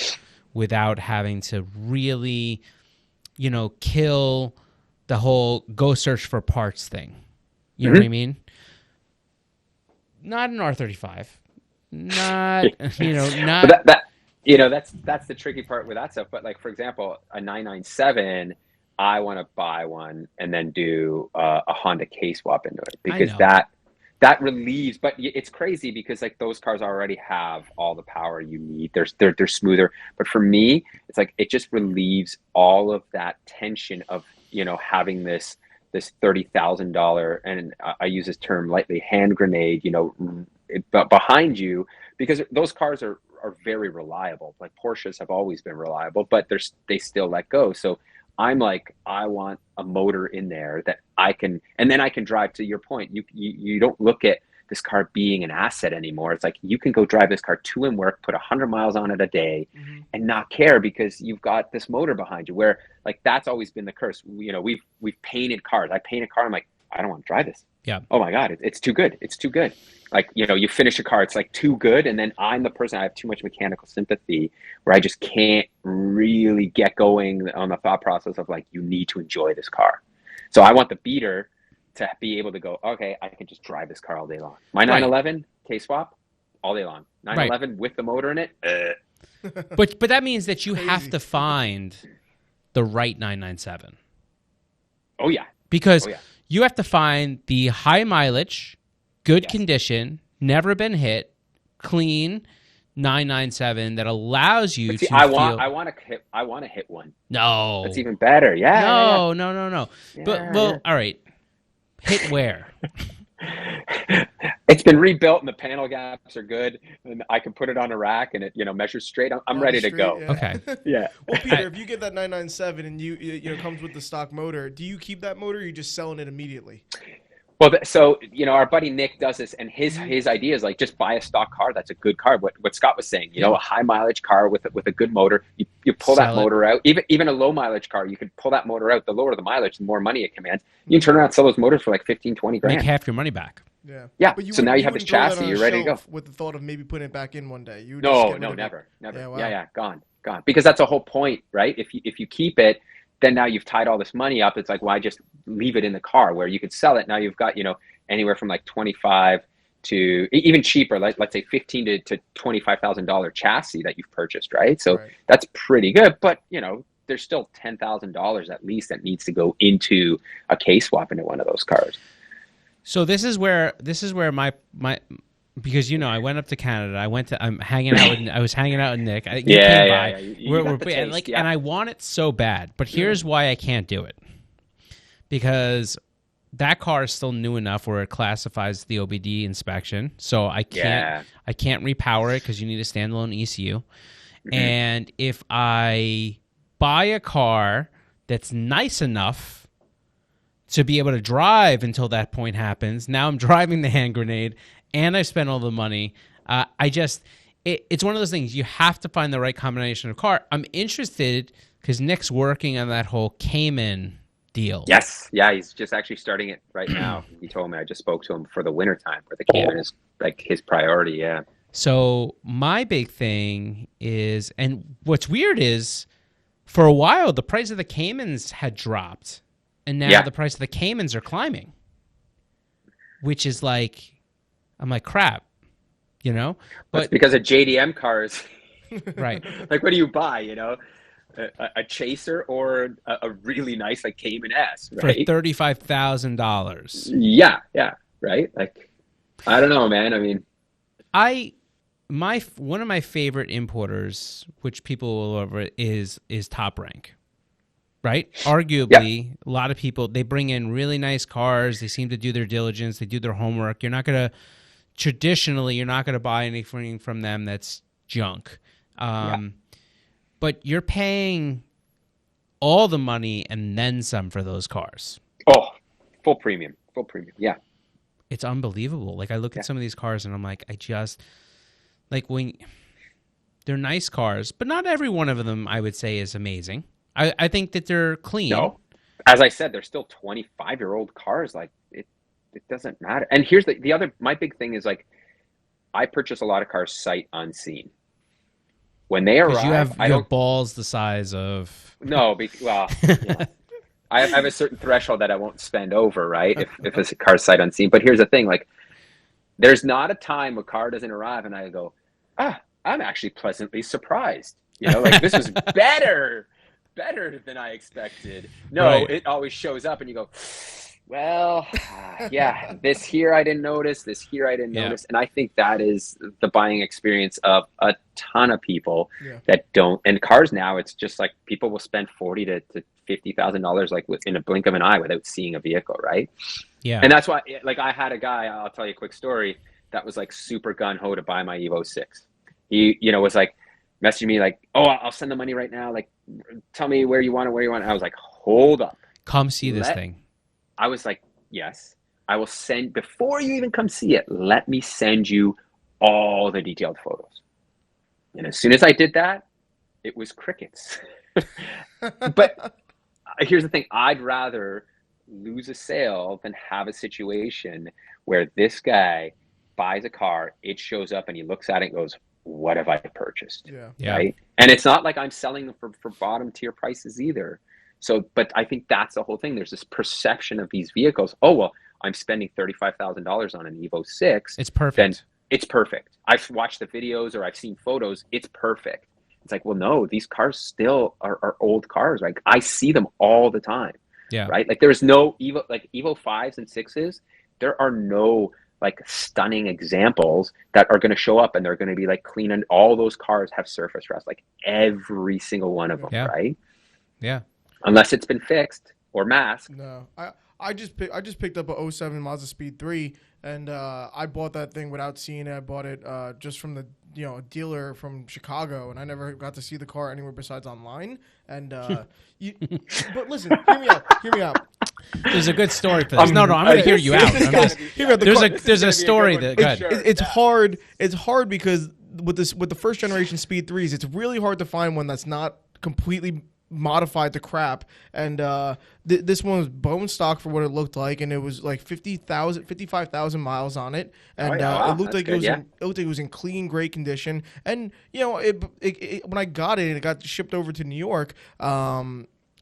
without having to really, kill the whole go search for parts thing. You know what I mean? Not an R35. Not, not. But that's the tricky part with that stuff. But like, for example, a 997, I want to buy one and then do a Honda K swap into it, because that relieves. But it's crazy because like those cars already have all the power you need. They're smoother. But for me, it's like it just relieves all of that tension of having this $30,000, and I use this term lightly, hand grenade, behind you, because those cars are very reliable. Like Porsches have always been reliable, but they still let go. So I'm like, I want a motor in there that I can, and then I can drive. To your point, you don't look at this car being an asset anymore. It's like you can go drive this car to and work, put 100 miles on it a day, and not care because you've got this motor behind you. Where like that's always been the curse. We've painted cars. I paint a car. I'm like, I don't want to drive this. Yeah. Oh my God, it's too good. It's too good. Like, you finish a car, it's like too good. And then I'm the person, I have too much mechanical sympathy where I just can't really get going on the thought process of like, you need to enjoy this car. So I want the beater to be able to go, okay, I can just drive this car all day long. My 911 K-swap, all day long. 911 with the motor in it. But that means that you have to find the right 997. Oh, yeah. Because you have to find the high mileage, good condition, never been hit, clean 997 that allows you to I want to hit one. No. That's even better. Yeah. No. Yeah, But all right. Hit where? It's been rebuilt and the panel gaps are good, and I can put it on a rack and it measures straight. I'm ready to go. Yeah. Okay. Yeah. Well, Peter, if you get that 997 and it comes with the stock motor, do you keep that motor or are you just selling it immediately? Well, so our buddy Nick does this, and his idea is like just buy a stock car that's a good car. What Scott was saying, a high mileage car with a good motor, you pull that motor out. Even a low mileage car, you can pull that motor out. The lower the mileage, the more money it commands. You can turn around and sell those motors for like 15, 20 grand. Make half your money back. Yeah. But So now you have this chassis, you're ready to go. With the thought of maybe putting it back in one day. No, never. Yeah, wow. Yeah, gone. Because that's the whole point, right? If you keep it, then now you've tied all this money up. It's like, why just leave it in the car where you could sell it? Now you've got, anywhere from like 25 to even cheaper, like let's say $15,000 to $25,000 chassis that you've purchased, right? So that's pretty good, but there's still $10,000 at least that needs to go into a K swap into one of those cars. So this is where my because I went up to Canada. I was hanging out with Nick. You came by. And I want it so bad, but here's why I can't do it. Because that car is still new enough where it classifies the OBD inspection, so I can't repower it because you need a standalone ECU. And if I buy a car that's nice enough to be able to drive until that point happens, now I'm driving the hand grenade and I spent all the money. It's one of those things. You have to find the right combination of car. I'm interested because Nick's working on that whole Cayman deal. Yes. Yeah, he's just actually starting it right now. He told me, I just spoke to him for the wintertime where the Cayman is like his priority. Yeah. So my big thing is, and what's weird is for a while, the price of the Caymans had dropped and now the price of the Caymans are climbing, which is like, I'm like, crap, But it's because of JDM cars. Right. Like, what do you buy, a Chaser or a really nice like Cayman S, For right? $35,000. Yeah, yeah, right. Like, I don't know, man. I mean, One of my favorite importers, which people will over, is Top Rank. Right? yeah, Arguably, a lot of people, they bring in really nice cars. They seem to do their diligence. They do their homework. Traditionally, you're not going to buy anything from them that's junk. yeah. But you're paying all the money and then some for those cars. Oh, full premium, full premium. Yeah, It's unbelievable. Like, I look yeah. at some of these cars and I'm like, when they're nice cars, but not every one of them I would say is amazing. I think that they're clean. No, as I said, they're still 25-year-old cars. Like, it doesn't matter. And here's the other, my big thing is like, I purchase a lot of cars sight unseen. When they Because arrive, you have I don't balls the size of... no, well, you know, I have a certain threshold that I won't spend over, right? If it's a car sight unseen. But here's the thing, like, there's not a time a car doesn't arrive and I go, I'm actually pleasantly surprised. You know, like, this was better than I expected. No, Right. It always shows up and you go, well, yeah, this here I didn't notice, this here I didn't notice. And I think that is the buying experience of a ton of people that don't. And cars now, it's just like people will spend $40,000 to $50,000 like within a blink of an eye without seeing a vehicle, right? Yeah. And that's why, like, I had a guy, I'll tell you a quick story, that was like super gung-ho to buy my Evo 6. He, was like messaging me like, oh, I'll send the money right now. Like, tell me where you want it. And I was like, hold up. Come see this thing. I was like, yes, I will send, before you even come see it, let me send you all the detailed photos. And as soon as I did that, it was crickets. But here's the thing, I'd rather lose a sale than have a situation where this guy buys a car, it shows up and he looks at it and goes, what have I purchased? Yeah. Right? And it's not like I'm selling them for bottom tier prices either. So, but I think that's the whole thing. There's this perception of these vehicles. Oh, well, I'm spending $35,000 on an Evo 6. It's perfect. Then it's perfect. I've watched the videos or I've seen photos. It's perfect. It's like, well, no, these cars still are old cars. Like, I see them all the time. Yeah. Right? Like, there's no Evo 5s and 6s. There are no like stunning examples that are going to show up and they're going to be like clean, and all those cars have surface rust, like every single one of them. Yeah. Right? Yeah. Unless it's been fixed or masked. No, I just picked up a 07 Mazda Speed 3, and I bought that thing without seeing it. I bought it just from the dealer from Chicago, and I never got to see the car anywhere besides online. And but listen, hear me out. There's a good story for this. No, I'm going to hear you out. There's a story that good. It's hard. It's hard because with the first generation Speed 3s, it's really hard to find one that's not completely modified to crap. And this one was bone stock for what it looked like, and it was like 55,000 miles on it, and it looked like it was in clean, great condition. And when I got it, it got shipped over to New York.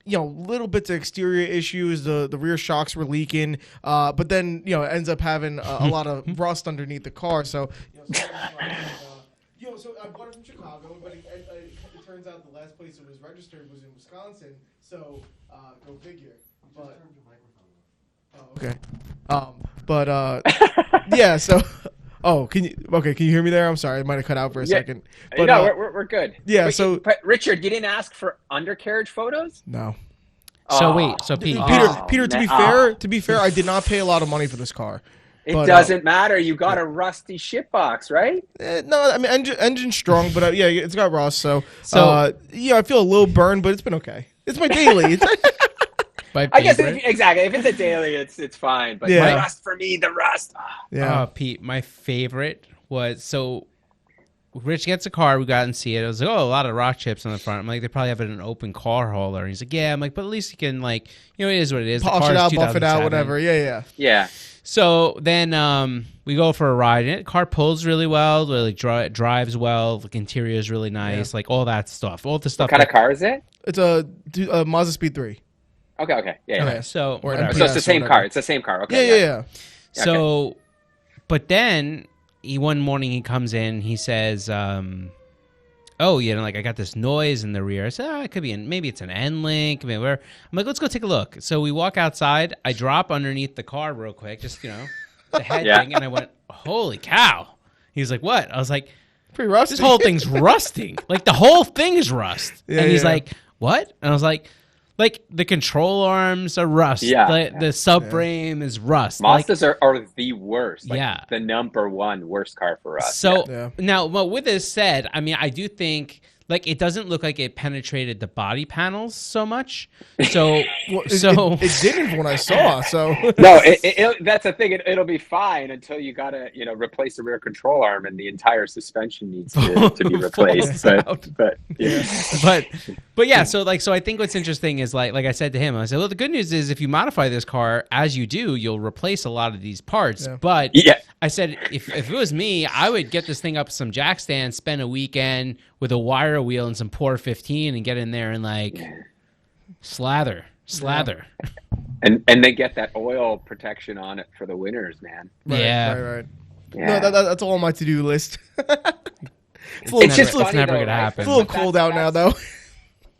Little bits of exterior issues. The rear shocks were leaking, but then it ends up having a lot of rust underneath the car. So, so I bought it from Chicago, but it turns out the last place it was registered was in Wisconsin. So go figure. But, okay. Yeah. So. Oh, can you hear me there? I'm sorry, I might have cut out for a second. But no, we're good. Yeah. But Richard, you didn't ask for undercarriage photos? No. So wait, so Pete, Peter, to be fair, I did not pay a lot of money for this car. It doesn't matter. You got a rusty shitbox, right? No, I mean engine's strong, but yeah, it's got rust. So I feel a little burned, but it's been okay. It's my daily. I guess exactly. If it's a daily, it's fine. But the rust for me, the rust. Yeah. Pete, my favorite was Rich gets a car. We got and see it. I was like, oh, a lot of rock chips on the front. I'm like, they probably have it in an open car holder. And he's like, yeah. I'm like, but at least you can it is what it is. Polish it out, buff it out, whatever. Yeah. So then we go for a ride, and the car pulls really well. It drives well. The interior is really nice. Like all that stuff. All the stuff. What kind of car is it? It's a Mazda Speed 3. Okay. Yeah. Okay. So MPS, so it's the same car. It's the same car. Okay. Yeah. So, but then one morning he comes in. He says, oh, you know, like I got this noise in the rear. I said, oh, it could be, maybe it's an end link. Maybe where. I'm like, let's go take a look. So we walk outside. I drop underneath the car real quick, just, you know, the head Yeah. thing. And I went, holy cow. He's like, what? I was like, Pretty rusty. this whole thing's rusting. Like the whole thing is rust. Yeah, and he's yeah. like, what? And I was like the control arms are rust. Yeah. The subframe is rust. Mazdas are the worst. Like, Yeah. the number one worst car for us. So Yeah. now, well, with this said, I mean, I do think like it doesn't look like it penetrated the body panels so much. So, Well, it didn't when I saw. So No, that's the thing. It'll be fine until you gotta, replace the rear control arm and the entire suspension needs to be replaced. But yeah. but yeah. So I think what's interesting is like I said to him, I said, well, the good news is if you modify this car as you do, you'll replace a lot of these parts. Yeah. But Yeah. I said if it was me, I would get this thing up some jack stands, spend a weekend with a wire wheel and some Pour 15, and get in there and like slather. And they get that oil protection on it for the winters, man. Right. Yeah. No, that's all on my to-do list. It's just it's funny, never though, gonna right? happen. It's a little But cold out now, though.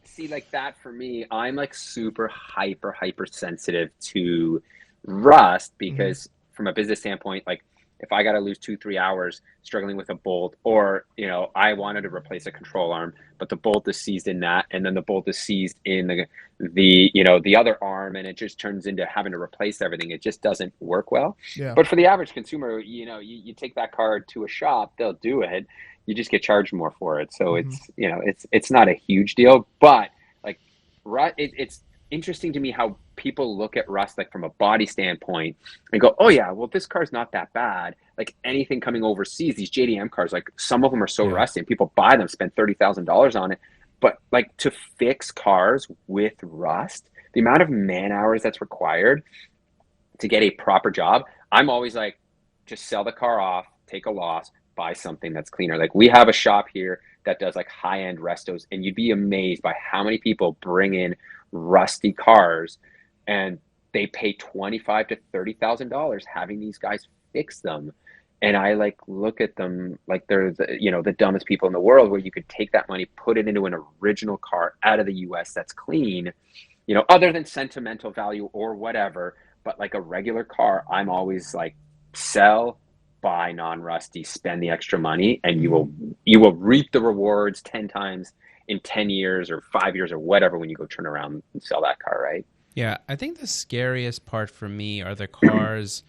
See, like that for me, I'm like super hyper sensitive to rust because from a business standpoint, like if I got to lose 2-3 hours struggling with a bolt, or I wanted to replace a control arm, but the bolt is seized in that, and then the bolt is seized in the other arm, and it just turns into having to replace everything. It just doesn't work well. Yeah. But for the average consumer, you take that car to a shop, they'll do it. You just get charged more for it. So it's not a huge deal, but like it's interesting to me how people look at rust like from a body standpoint and go, oh yeah, well this car's not that bad. Like anything coming overseas, these JDM cars, like some of them are so rusty and people buy them, spend $30,000 on it. But like to fix cars with rust, the amount of man hours that's required to get a proper job, I'm always like, just sell the car off, take a loss, buy something that's cleaner. Like we have a shop here that does like high-end restos, and you'd be amazed by how many people bring in rusty cars and they pay $25,000 to $30,000 having these guys fix them. And I like look at them like they're the dumbest people in the world, where you could take that money, put it into an original car out of the US that's clean, other than sentimental value or whatever. But like a regular car, I'm always like, sell, buy non-rusty, spend the extra money, and you will reap the rewards 10 times in 10 years or 5 years or whatever when you go turn around and sell that car, right? Yeah, I think the scariest part for me are the cars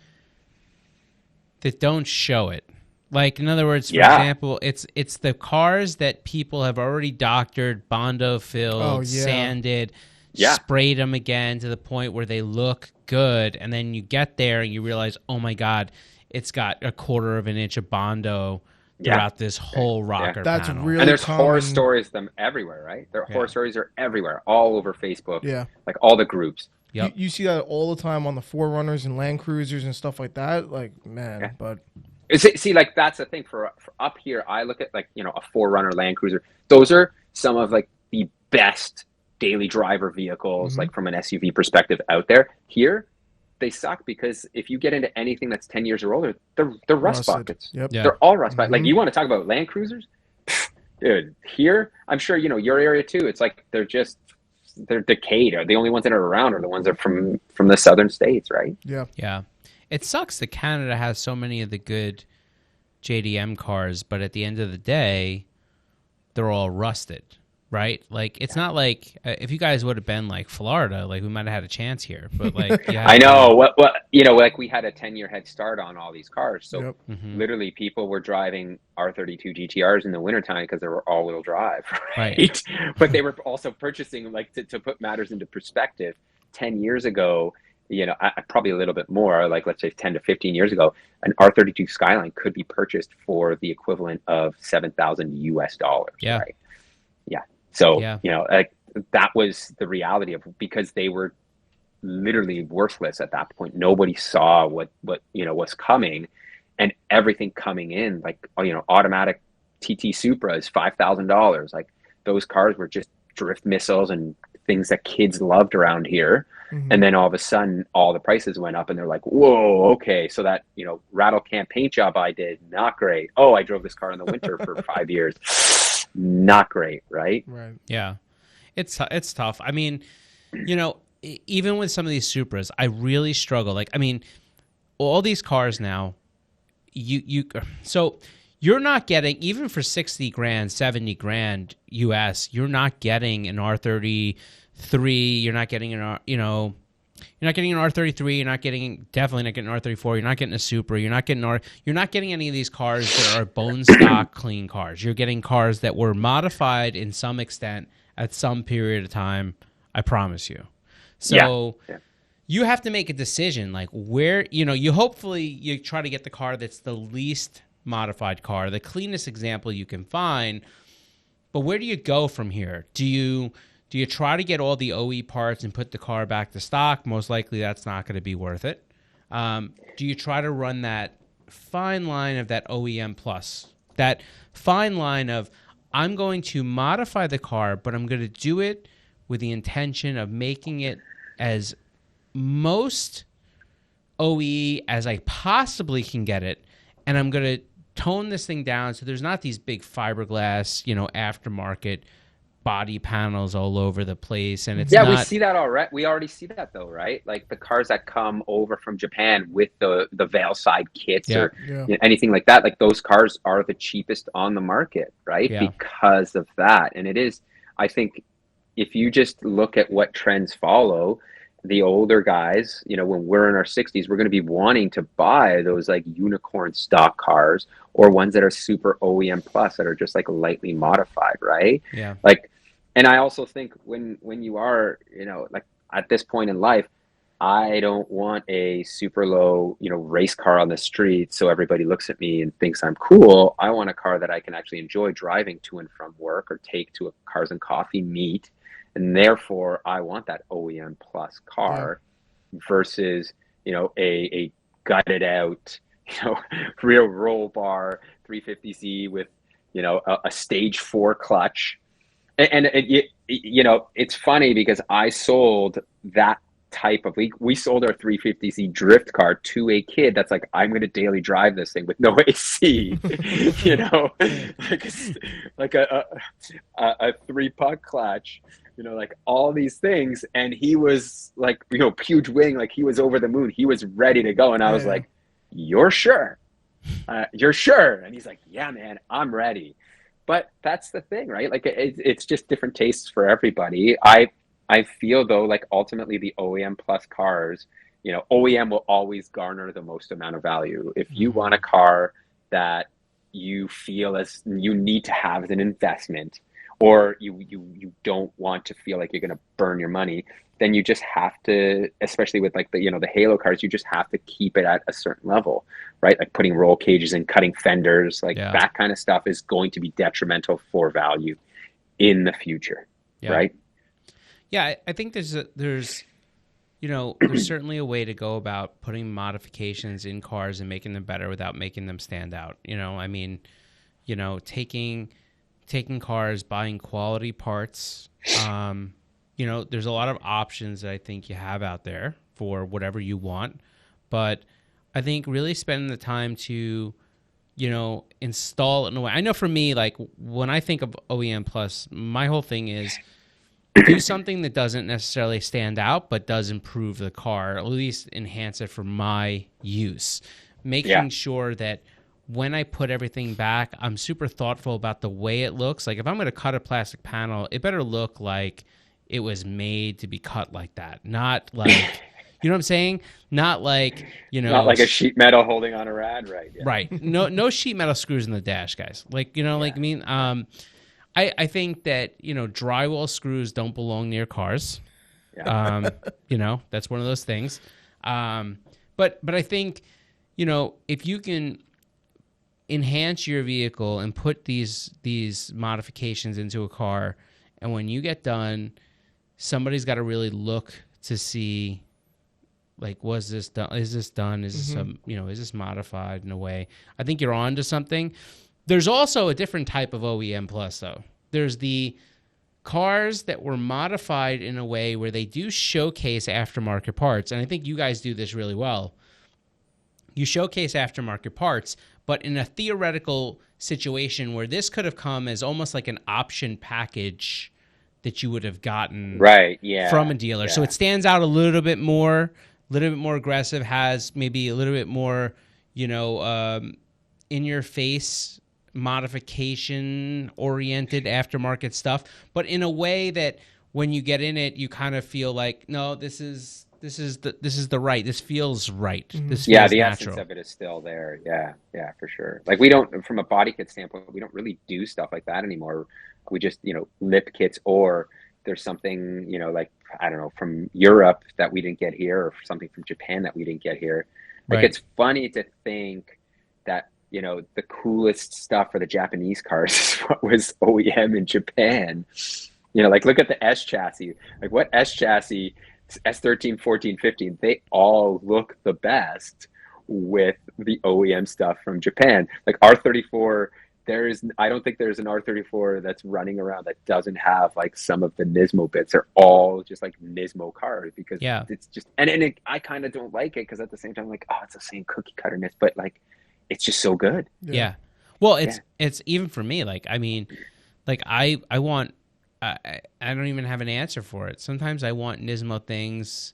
that don't show it. Like, in other words, for example, it's the cars that people have already doctored, Bondo filled, sanded, sprayed them again to the point where they look good, and then you get there and you realize, oh my God, it's got 1/4 of an inch of Bondo throughout this whole rocker That's panel. really And there's common. horror stories of them everywhere, right? Horror stories are everywhere, all over Facebook. Yeah. Like all the groups. Yep. You see that all the time on the 4Runners and Land Cruisers and stuff like that. Like, man, but See, like that's the thing for up here. I look at like, a 4Runner Land Cruiser. Those are some of like the best daily driver vehicles, like from an SUV perspective out there. Here, they suck because if you get into anything that's 10 years or older, they're rust buckets. Yep. Yeah. They're all rust buckets. Like you want to talk about Land Cruisers? Dude, here, I'm sure, your area too. It's like they're decayed. Or the only ones that are around are the ones that are from the southern states, right? Yeah. Yeah. It sucks that Canada has so many of the good JDM cars, but at the end of the day, they're all rusted, right? Like, it's not like if you guys would have been like Florida, like we might have had a chance here. But like, I know what like we had a 10-year head start on all these cars. So literally, people were driving R32 GTRs in the wintertime because they were all-wheel drive, right? But they were also purchasing, like, to put matters into perspective, 10 years ago. Probably a little bit more, like let's say 10 to 15 years ago, an R32 Skyline could be purchased for the equivalent of $7,000 Yeah. Right? Yeah. So, like that was the reality of, because they were literally worthless at that point. Nobody saw what was coming, and everything coming in, like, automatic TT Supras, $5,000. Like those cars were just drift missiles and things that kids loved around here. And then all of a sudden, all the prices went up, and they're like, whoa, okay. So that, rattle can paint job I did, not great. Oh, I drove this car in the winter for 5 years. not great, right? Right. Yeah, it's tough. I mean, even with some of these Supras, I really struggle. Like, I mean, all these cars now, so you're not getting, even for 60 grand, 70 grand US, you're not getting an R33. You're not getting you're not getting an R33. You're not getting, definitely not getting an R34. You're not getting a Supra. You're not getting any of these cars that are bone stock clean cars. You're getting cars that were modified in some extent at some period of time. I promise you. So Yeah. you have to make a decision, like where, you hopefully you try to get the car that's the least modified car, the cleanest example you can find. But where do you go from here? Do you try to get all the OE parts and put the car back to stock? Most likely that's not going to be worth it. Do you try to run that fine line of that OEM plus, that fine line of, I'm going to modify the car, but I'm going to do it with the intention of making it as most OE as I possibly can get it, and I'm going to tone this thing down so there's not these big fiberglass, aftermarket body panels all over the place, and it's we not... see that already. We already see that though, right? Like the cars that come over from Japan with the veil side kits or anything like that. Like those cars are the cheapest on the market, right? Yeah. Because of that, and it is. I think if you just look at what trends follow, the older guys, when we're in our 60s, we're going to be wanting to buy those like unicorn stock cars or ones that are super OEM plus that are just like lightly modified, right? Yeah. Like. And I also think when you are, like at this point in life, I don't want a super low, race car on the street so everybody looks at me and thinks I'm cool. I want a car that I can actually enjoy driving to and from work or take to a Cars and Coffee meet. And therefore, I want that OEM plus car versus, a gutted out, rear roll bar 350Z with, a stage 4 clutch. And it's funny because I sold that type of, we sold our 350Z drift car to a kid that's like, I'm going to daily drive this thing with no AC, like a 3-puck clutch, like all these things. And he was like, huge wing, like he was over the moon. He was ready to go. And I was like, you're sure? You're sure? And he's like, yeah, man, I'm ready. But that's the thing, right? Like it's just different tastes for everybody. I feel though, like ultimately the OEM plus cars, OEM will always garner the most amount of value. If you want a car that you feel as you need to have as an investment, or you don't want to feel like you're going to burn your money, then you just have to, especially with like the Halo cars, you just have to keep it at a certain level, right? Like putting roll cages and cutting fenders, like that kind of stuff is going to be detrimental for value in the future, right? Yeah, I think there's certainly a way to go about putting modifications in cars and making them better without making them stand out. Taking cars, buying quality parts. There's a lot of options that I think you have out there for whatever you want. But I think really spending the time to, install it in a way. I know for me, like when I think of OEM Plus, my whole thing is do something that doesn't necessarily stand out, but does improve the car, at least enhance it for my use. Making sure that when I put everything back, I'm super thoughtful about the way it looks. Like if I'm going to cut a plastic panel, it better look like it was made to be cut like that. Not like, you know what I'm saying? Not like, not like a sheet metal holding on a rad, right? Yeah. Right. No sheet metal screws in the dash, guys. Like, I think that, drywall screws don't belong near cars. Yeah. That's one of those things. But I think, if you can enhance your vehicle and put these modifications into a car, and when you get done, somebody's got to really look to see, like, was this done? Is this done? Is this is this modified in a way? I think you're on to something. There's also a different type of OEM plus, though. There's the cars that were modified in a way where they do showcase aftermarket parts, and I think you guys do this really well. you showcase aftermarket parts, but in a theoretical situation where this could have come as almost like an option package that you would have gotten Right. Yeah. from a dealer. Yeah. So it stands out a little bit more aggressive, has maybe a little bit more, in your face modification oriented aftermarket stuff, but in a way that when you get in it, you kind of feel like, no, this is the right. This feels right. This feels Yeah, the natural. essence of it is still there. Yeah, yeah, for sure. Like we don't, from a body kit standpoint, we don't really do stuff like that anymore. We just, lip kits, or there's something, like, I don't know, from Europe that we didn't get here, or something from Japan that we didn't get here. Like, Right. It's funny to think that, the coolest stuff for the Japanese cars is what was OEM in Japan. Like look at the S chassis. Like what S chassis, S13, 14, 15, they all look the best with the OEM stuff from Japan. Like R34, I don't think there's an R34 that's running around that doesn't have like some of the Nismo bits. They're all just like Nismo cars, because it's just, I kind of don't like it, because at the same time, I'm like, oh, it's the same cookie cutterness, but like, it's just so good. Yeah. Well, it's even for me, like, I mean, like I want, I don't even have an answer for it. Sometimes I want Nismo things,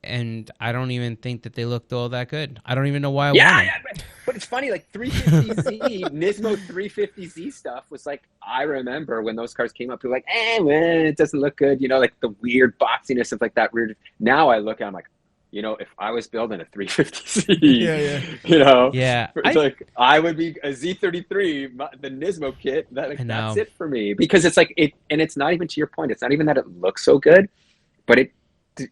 and I don't even think that they looked all that good. I don't even know why I want them. But it's funny, like 350Z, Nismo 350Z stuff was like, I remember when those cars came up, people were like, man, it doesn't look good. Like the weird boxiness of like that weird. Now I look at it, I'm like, if I was building a 350Z, it's like I would be a Z33, the Nismo kit. That's it for me, because it's like it, and it's not even, to your point, it's not even that it looks so good, but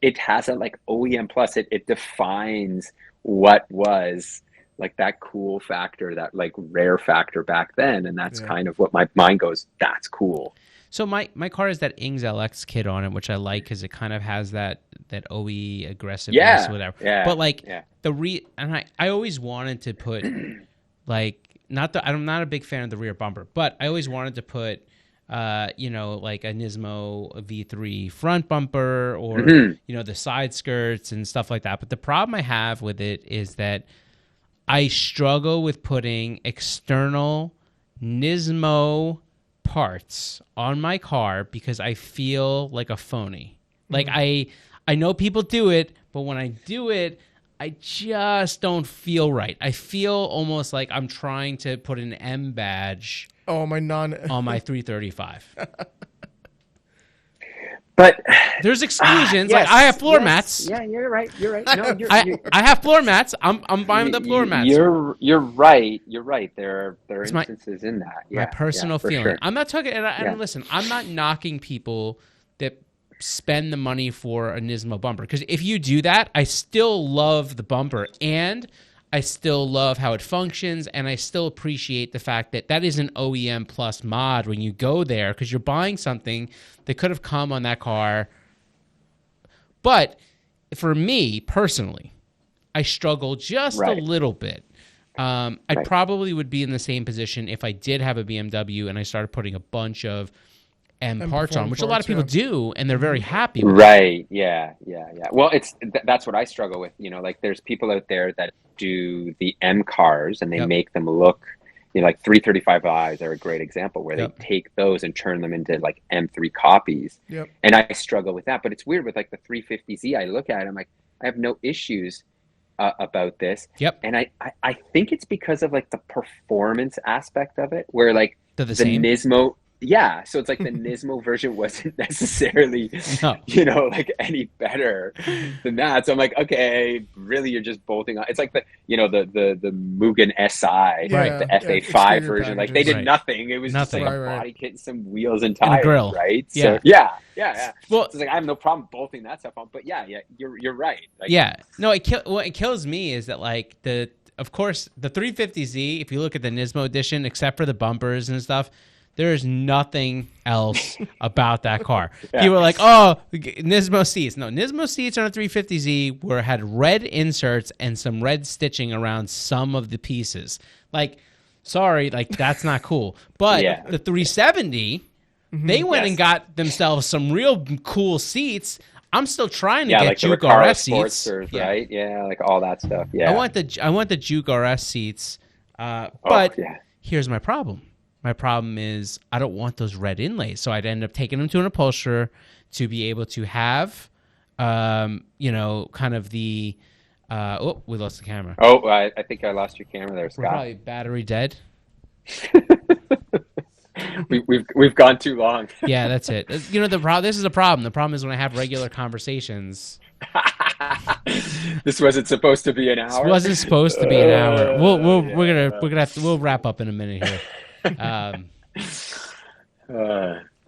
it has a like OEM plus. It defines what was like that cool factor, that like rare factor back then, and that's kind of what my mind goes, that's cool. So my car has that Ings LX kit on it, which I like because it kind of has that OE aggressiveness, whatever. Yeah. But like and I always wanted to put like, I'm not a big fan of the rear bumper, but I always wanted to put like a Nismo V3 front bumper, or the side skirts and stuff like that. But the problem I have with it is that I struggle with putting external Nismo parts on my car because I feel like a phony. Like I know people do it, but when I do it, I just don't feel right. I feel almost like I'm trying to put an M badge on my 335. But there's exclusions. Yes, like I have floor mats. Yeah, you're right. No, I have floor mats. I'm fine with the floor mats. You're right. There are instances in that. My personal feeling. Sure. I'm not talking. And listen, I'm not knocking people that spend the money for a Nismo bumper, because if you do that, I still love the bumper, and I still love how it functions, and I still appreciate the fact that that is an OEM plus mod when you go there, because you're buying something that could have come on that car. But for me personally, I struggle just a little bit. I probably would be in the same position if I did have a BMW and I started putting a bunch of M parts on, which a lot of people do, and they're very happy with. Right. Yeah. Well, that's what I struggle with. Like there's people out there that do the M cars and they make them look, like 335Is are a great example, where they take those and turn them into like M3 copies. Yep. And I struggle with that. But it's weird with like the 350Z. I look at it, I'm like, I have no issues about this. Yep. And I think it's because of like the performance aspect of it, where like the Nismo. Yeah, so it's like the Nismo version wasn't necessarily, like any better than that. So I'm like, okay, really, you're just bolting on. It's like the Mugen SI, the FA5 version. Like they did nothing. It was just like a body kit and some wheels and tires, grill. right? Yeah. So yeah. Well, so it's like I have no problem bolting that stuff on. But yeah, you're right. Like, no, what it kills me is that like of course the 350Z. If you look at the Nismo edition, except for the bumpers and stuff, there is nothing else about that car. People are like, oh, Nismo seats. No, Nismo seats on a 350Z had red inserts and some red stitching around some of the pieces. Like, sorry, like that's not cool. But the 370, they went and got themselves some real cool seats. I'm still trying to Yeah, get like the Juke Recaro RS seats. Sportsters, Yeah. right? Yeah, like all that stuff. I Yeah. want the Juke RS seats, Oh, but yeah. here's my problem. My problem is I don't want those red inlays, so I'd end up taking them to an upholsterer to be able to have, kind of the. Oh, we lost the camera. Oh, I think I lost your camera there, We're Scott. probably battery dead. We've gone too long. Yeah, that's it. This is a problem. The problem is when I have regular conversations. This wasn't supposed to be an This hour. wasn't supposed to be an hour. Yeah. We're gonna have to, we'll wrap up in a minute here.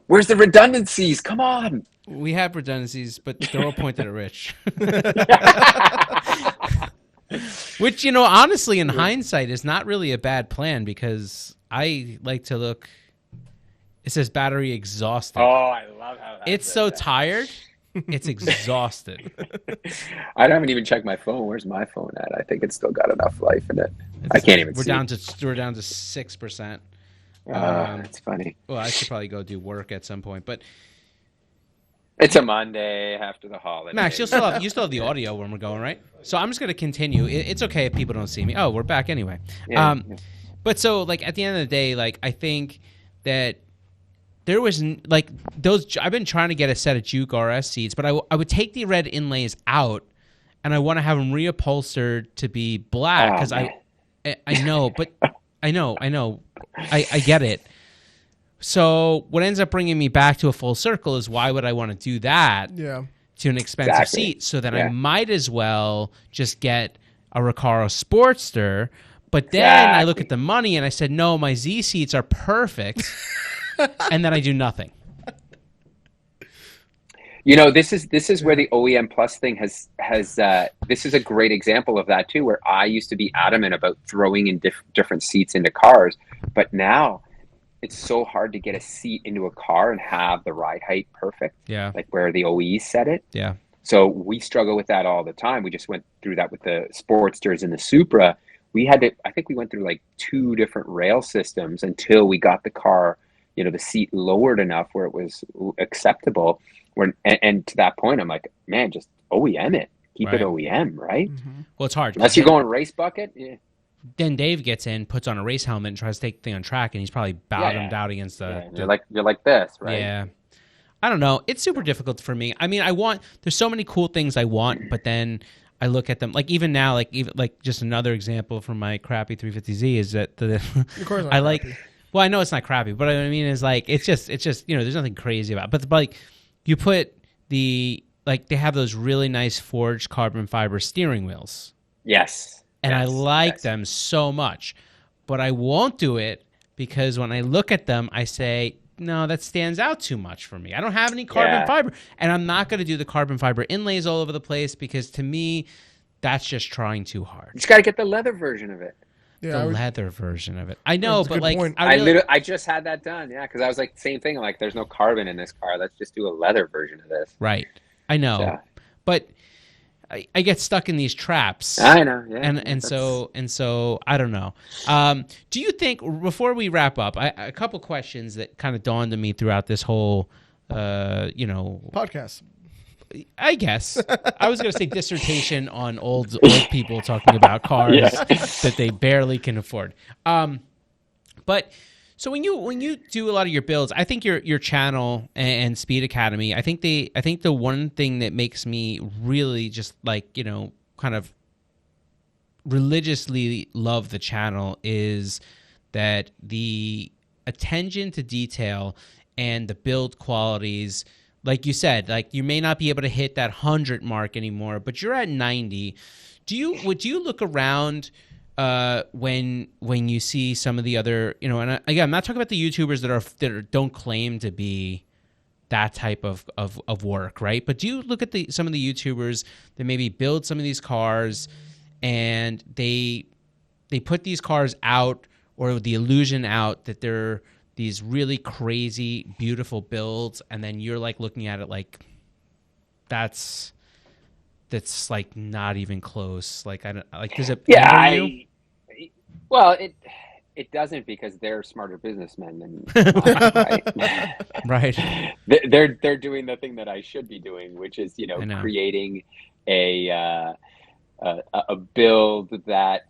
Where's the redundancies? Come on. We have redundancies, but they're all pointed at Rich. Which, honestly, in hindsight, is not really a bad plan because I like to look. It says battery exhausted. Oh, I love how that. It's so tired. It's exhausted. I haven't even checked my phone. Where's my phone at? I think it's still got enough life in it. I can't even We're see. down to 6%. It's funny. Well, I should probably go do work at some point, but It's a Monday after the holiday. Max, you still have the audio when we're going, right? So I'm just going to continue. It's okay if people don't see me. Oh, we're back anyway. Yeah. But so, like, at the end of the day, like, I think that there was, like, those. I've been trying to get a set of Juke RS seats, but I would take the red inlays out, and I want to have them reupholstered to be black because I know, but I know, I get it. So what ends up bringing me back to a full circle is why would I want to do that to an expensive seat? So then I might as well just get a Recaro Sportster. But then I look at the money and I said, no, my Z seats are perfect. And then I do nothing. This is where the OEM Plus thing has this is a great example of that too, where I used to be adamant about throwing in different seats into cars, but now it's so hard to get a seat into a car and have the ride height perfect. Yeah. Like where the OE set it. Yeah. So we struggle with that all the time. We just went through that with the Sportsters and the Supra. I think we went through like 2 different rail systems until we got the car, the seat lowered enough where it was acceptable. And to that point, I'm like, man, just OEM it. Keep it OEM, right? Mm-hmm. Well, it's hard. Unless you're going race bucket. Yeah. Then Dave gets in, puts on a race helmet, and tries to take the thing on track, and he's probably bottomed out against the. Yeah. You're like this, right? Yeah. I don't know. It's super difficult for me. I mean, there's so many cool things I want, but then I look at them, like even now, like just another example from my crappy 350Z is that Of course I like. Crappy. Well, I know it's not crappy, but what I mean is like it's just there's nothing crazy about it. But like you put they have those really nice forged carbon fiber steering wheels. Yes. And I like them so much, but I won't do it because when I look at them, I say, no, that stands out too much for me. I don't have any carbon fiber, and I'm not going to do the carbon fiber inlays all over the place because to me, that's just trying too hard. You just got to get the leather version of it. Yeah, leather version of it. I know, but like, I just had that done. Yeah, because I was like, same thing. I'm like, there's no carbon in this car. Let's just do a leather version of this. Right. I know, but I get stuck in these traps. I know, yeah. And so I don't know. Do you think before we wrap up, a couple questions that kind of dawned on me throughout this whole, podcast. I guess I was going to say dissertation on old people talking about cars that they barely can afford. But. So when you do a lot of your builds, I think your channel and Speed Academy, I think the one thing that makes me really just like, kind of religiously love the channel is that the attention to detail and the build qualities, like you said, like you may not be able to hit that 100 mark anymore, but you're at 90. Would you look around when you see some of the other, and again, I'm not talking about the YouTubers that don't claim to be that type of work, right? But do you look at some of the YouTubers that maybe build some of these cars and they put these cars out or the illusion out that they're these really crazy, beautiful builds, and then you're like looking at it like that's like not even close. Like I don't like. Does it? Yeah. You? Well, it doesn't, because they're smarter businessmen than I, right? Right. They're doing the thing that I should be doing, which is, I know. creating a a build that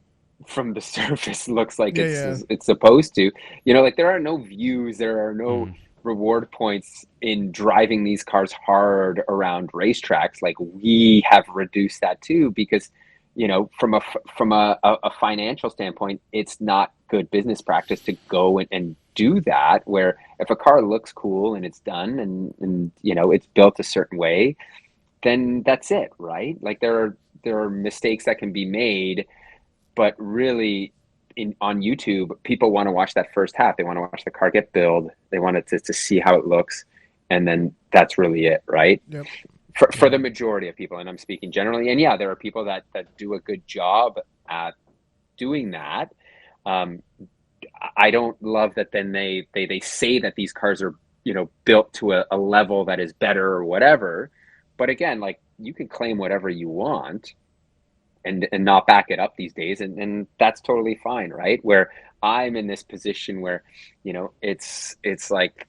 from the surface looks like Yeah, yeah. it's supposed to. Like there are no views, there are no Mm. reward points in driving these cars hard around racetracks. Like we have reduced that too, because from a financial standpoint, it's not good business practice to go and do that. Where if a car looks cool and it's done and it's built a certain way, then that's it, right? Like there are mistakes that can be made, but really on YouTube, people want to watch that first half. They want to watch the car get built. They want to see how it looks, and then that's really it, right? Yep. For Yeah. the majority of people, and I'm speaking generally. And yeah, there are people that do a good job at doing that. Um, I don't love that. Then they say that these cars are built to a level that is better or whatever. But again, like you can claim whatever you want and not back it up these days, and that's totally fine, right? Where I'm in this position where it's like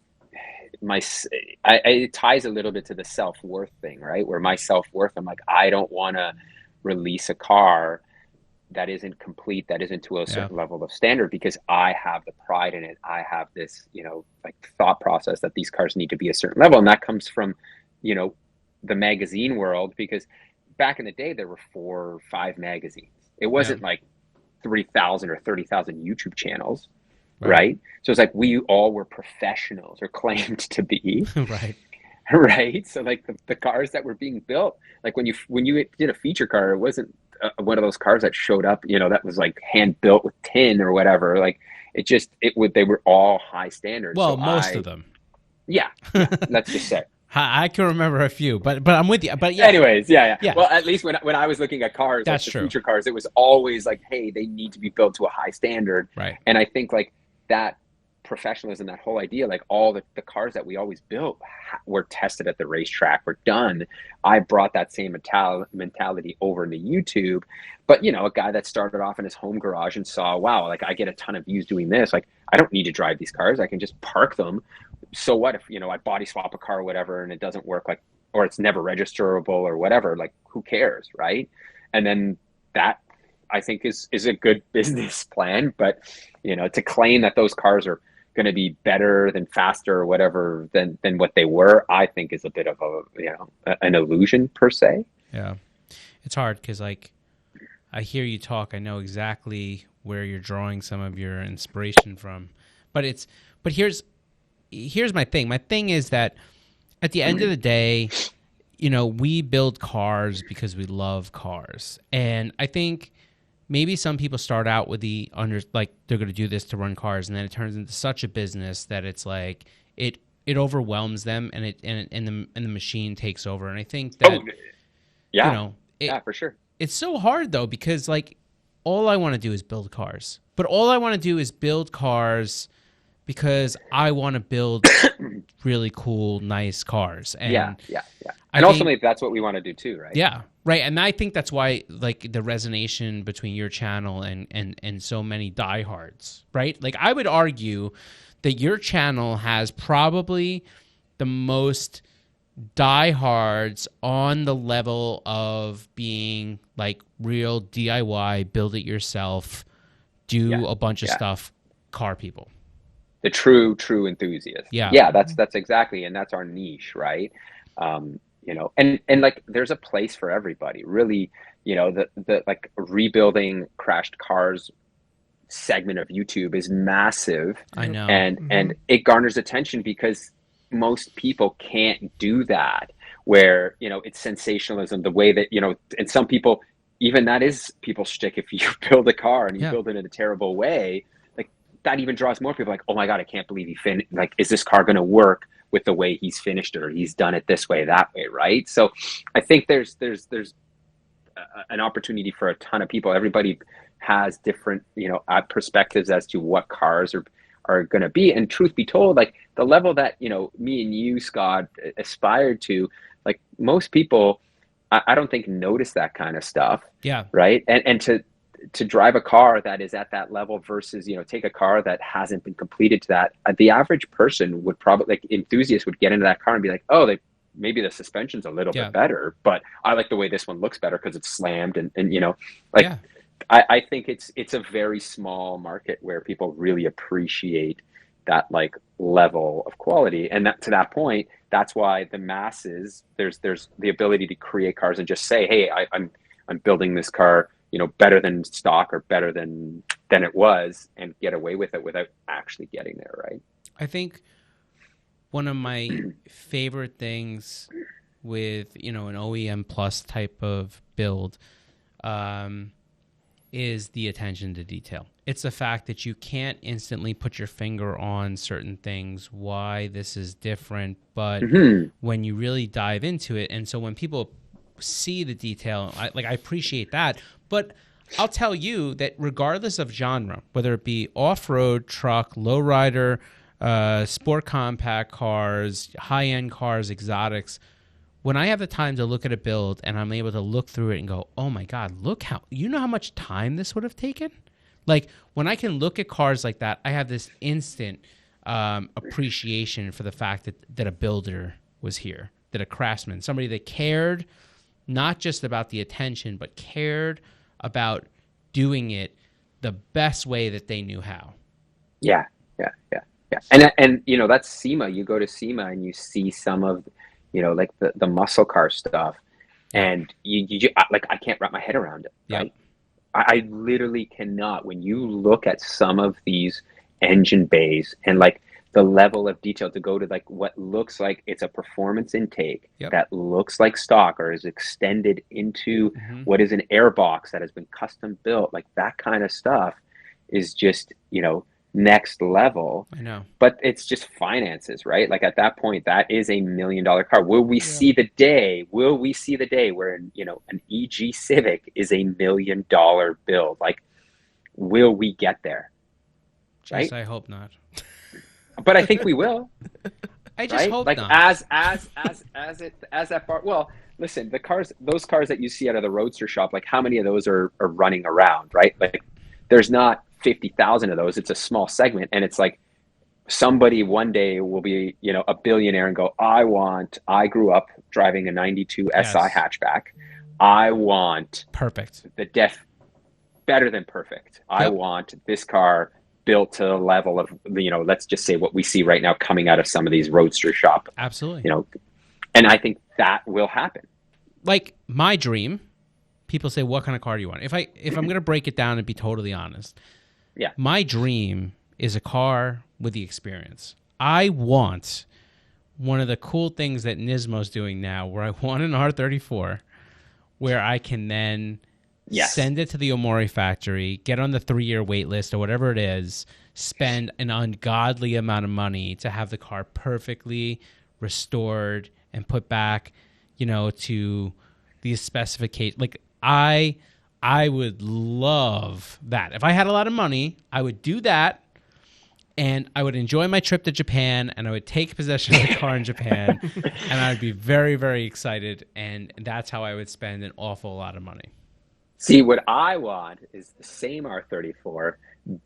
my it ties a little bit to the self-worth thing, right? Where my self-worth, I'm like, I don't want to release a car that isn't complete, that isn't to a Yeah. certain level of standard, because I have the pride in it. I have this like thought process that these cars need to be a certain level, and that comes from you know the magazine world, because back in the day there were 4 or 5 magazines. It Yeah. wasn't like 3,000 or 30,000 YouTube channels, Right. right? So it's like we all were professionals, or claimed to be, Right. right? So like the cars that were being built, like when you did a feature car, it wasn't one of those cars that showed up, that was like hand built with tin or whatever. Like they were all high standards. Well, So most of them. yeah, let's just say. I can remember a few, but I'm with you. But yeah, Anyways, yeah. yeah, Well, at least when I was looking at cars, like that's the true. future cars, it was always like, hey, they need to be built to a high standard. Right. And I think like that professionalism, that whole idea, like all the cars that we always built were tested at the racetrack, were done. I brought that same mentality over into YouTube. But a guy that started off in his home garage and saw, wow, like I get a ton of views doing this. Like I don't need to drive these cars. I can just park them. So what if I body swap a car or whatever and it doesn't work, like, or it's never registerable or whatever, like who cares, right? And then that, I think, is a good business plan. But to claim that those cars are going to be better than faster or whatever than what they were, I think is a bit of an illusion per se. Yeah, it's hard because like I hear you talk, I know exactly where you're drawing some of your inspiration from, but here's my thing. My thing is that at the end of the day, we build cars because we love cars. And I think maybe some people start out with like they're going to do this to run cars, and then it turns into such a business that it's like it overwhelms them, and the machine takes over. And I think that Yeah, yeah, for sure. it's so hard though, because like all I want to do is build cars. But all I want to do is build cars because I want to build really cool, nice cars. And Yeah. I And think, ultimately, that's what we want to do too, right? yeah, right. And I think that's why like the resonation between your channel and so many diehards, right? Like I would argue that your channel has probably the most diehards on the level of being like real DIY, build it yourself, do a bunch of stuff, car people. The true enthusiast. Yeah. Yeah, that's exactly, and that's our niche, right? And like there's a place for everybody, really. The like rebuilding crashed cars segment of YouTube is massive. I know. And it garners attention because most people can't do that, where it's sensationalism, the way that and some people, even that is people's shtick. If you build a car and you build it in a terrible way, like that even draws more people, like, oh my god, I can't believe like, is this car going to work with the way he's finished it, or he's done it this way, that way, right? So I think there's an opportunity for a ton of people. Everybody has different perspectives as to what cars are going to be. And truth be told, like the level that me and you, Scott, aspired to, like most people, I don't think notice that kind of stuff. Yeah. Right. And to to drive a car that is at that level versus, take a car that hasn't been completed to that, the average person would probably, like, enthusiast would get into that car and be like, oh, maybe the suspension's a little bit better, but I like the way this one looks better because it's slammed, and like, Yeah. I think it's a very small market where people really appreciate that, like, level of quality. And to that point, that's why the masses, there's the ability to create cars and just say, hey, I'm building this car, better than stock or better than it was, and get away with it without actually getting there, right? I think one of my favorite things with, an OEM plus type of build, is the attention to detail. It's the fact that you can't instantly put your finger on certain things, why this is different, but when you really dive into it, and so when people see the detail, I appreciate that. But I'll tell you that regardless of genre, whether it be off-road, truck, lowrider, sport compact cars, high-end cars, exotics, when I have the time to look at a build and I'm able to look through it and go, oh my God, you know how much time this would have taken? Like, when I can look at cars like that, I have this instant appreciation for the fact that a builder was here, that a craftsman, somebody that cared not just about the attention, but cared about doing it the best way that they knew how. Yeah. And that's SEMA. You go to SEMA and you see some of, like the muscle car stuff, and you like, I can't wrap my head around it. Yeah. Right? I literally cannot. When you look at some of these engine bays and, like, the level of detail to go to, like, what looks like it's a performance intake that looks like stock or is extended into what is an air box that has been custom built, like, that kind of stuff is just, next level. I know. But it's just finances, right? Like, at that point, that is $1 million car. Will we see the day where, an EG Civic is $1 million build? Like, will we get there? Right? Jeez, I hope not. But I think we will. I just hope like, not. As that bar. Well, listen, those cars that you see out of the Roadster shop, like, how many of those are running around, right? Like, there's not 50,000 of those. It's a small segment, and it's like, somebody one day will be, a billionaire and go, I grew up driving a 92 SI hatchback. I want perfect. Better than perfect. I want this car built to the level of, let's just say what we see right now coming out of some of these Roadster shop. Absolutely. And I think that will happen. Like, my dream, people say, what kind of car do you want? If I'm going to break it down and be totally honest, my dream is a car with the experience. I want one of the cool things that Nismo's doing now, where I want an R34, where I can then send it to the Omori factory, get on the 3-year wait list or whatever it is, spend an ungodly amount of money to have the car perfectly restored and put back, to these specifications. Like, I would love that. If I had a lot of money, I would do that, and I would enjoy my trip to Japan, and I would take possession of the car in Japan, and I would be very, very excited, and that's how I would spend an awful lot of money. See, what I want is the same R34,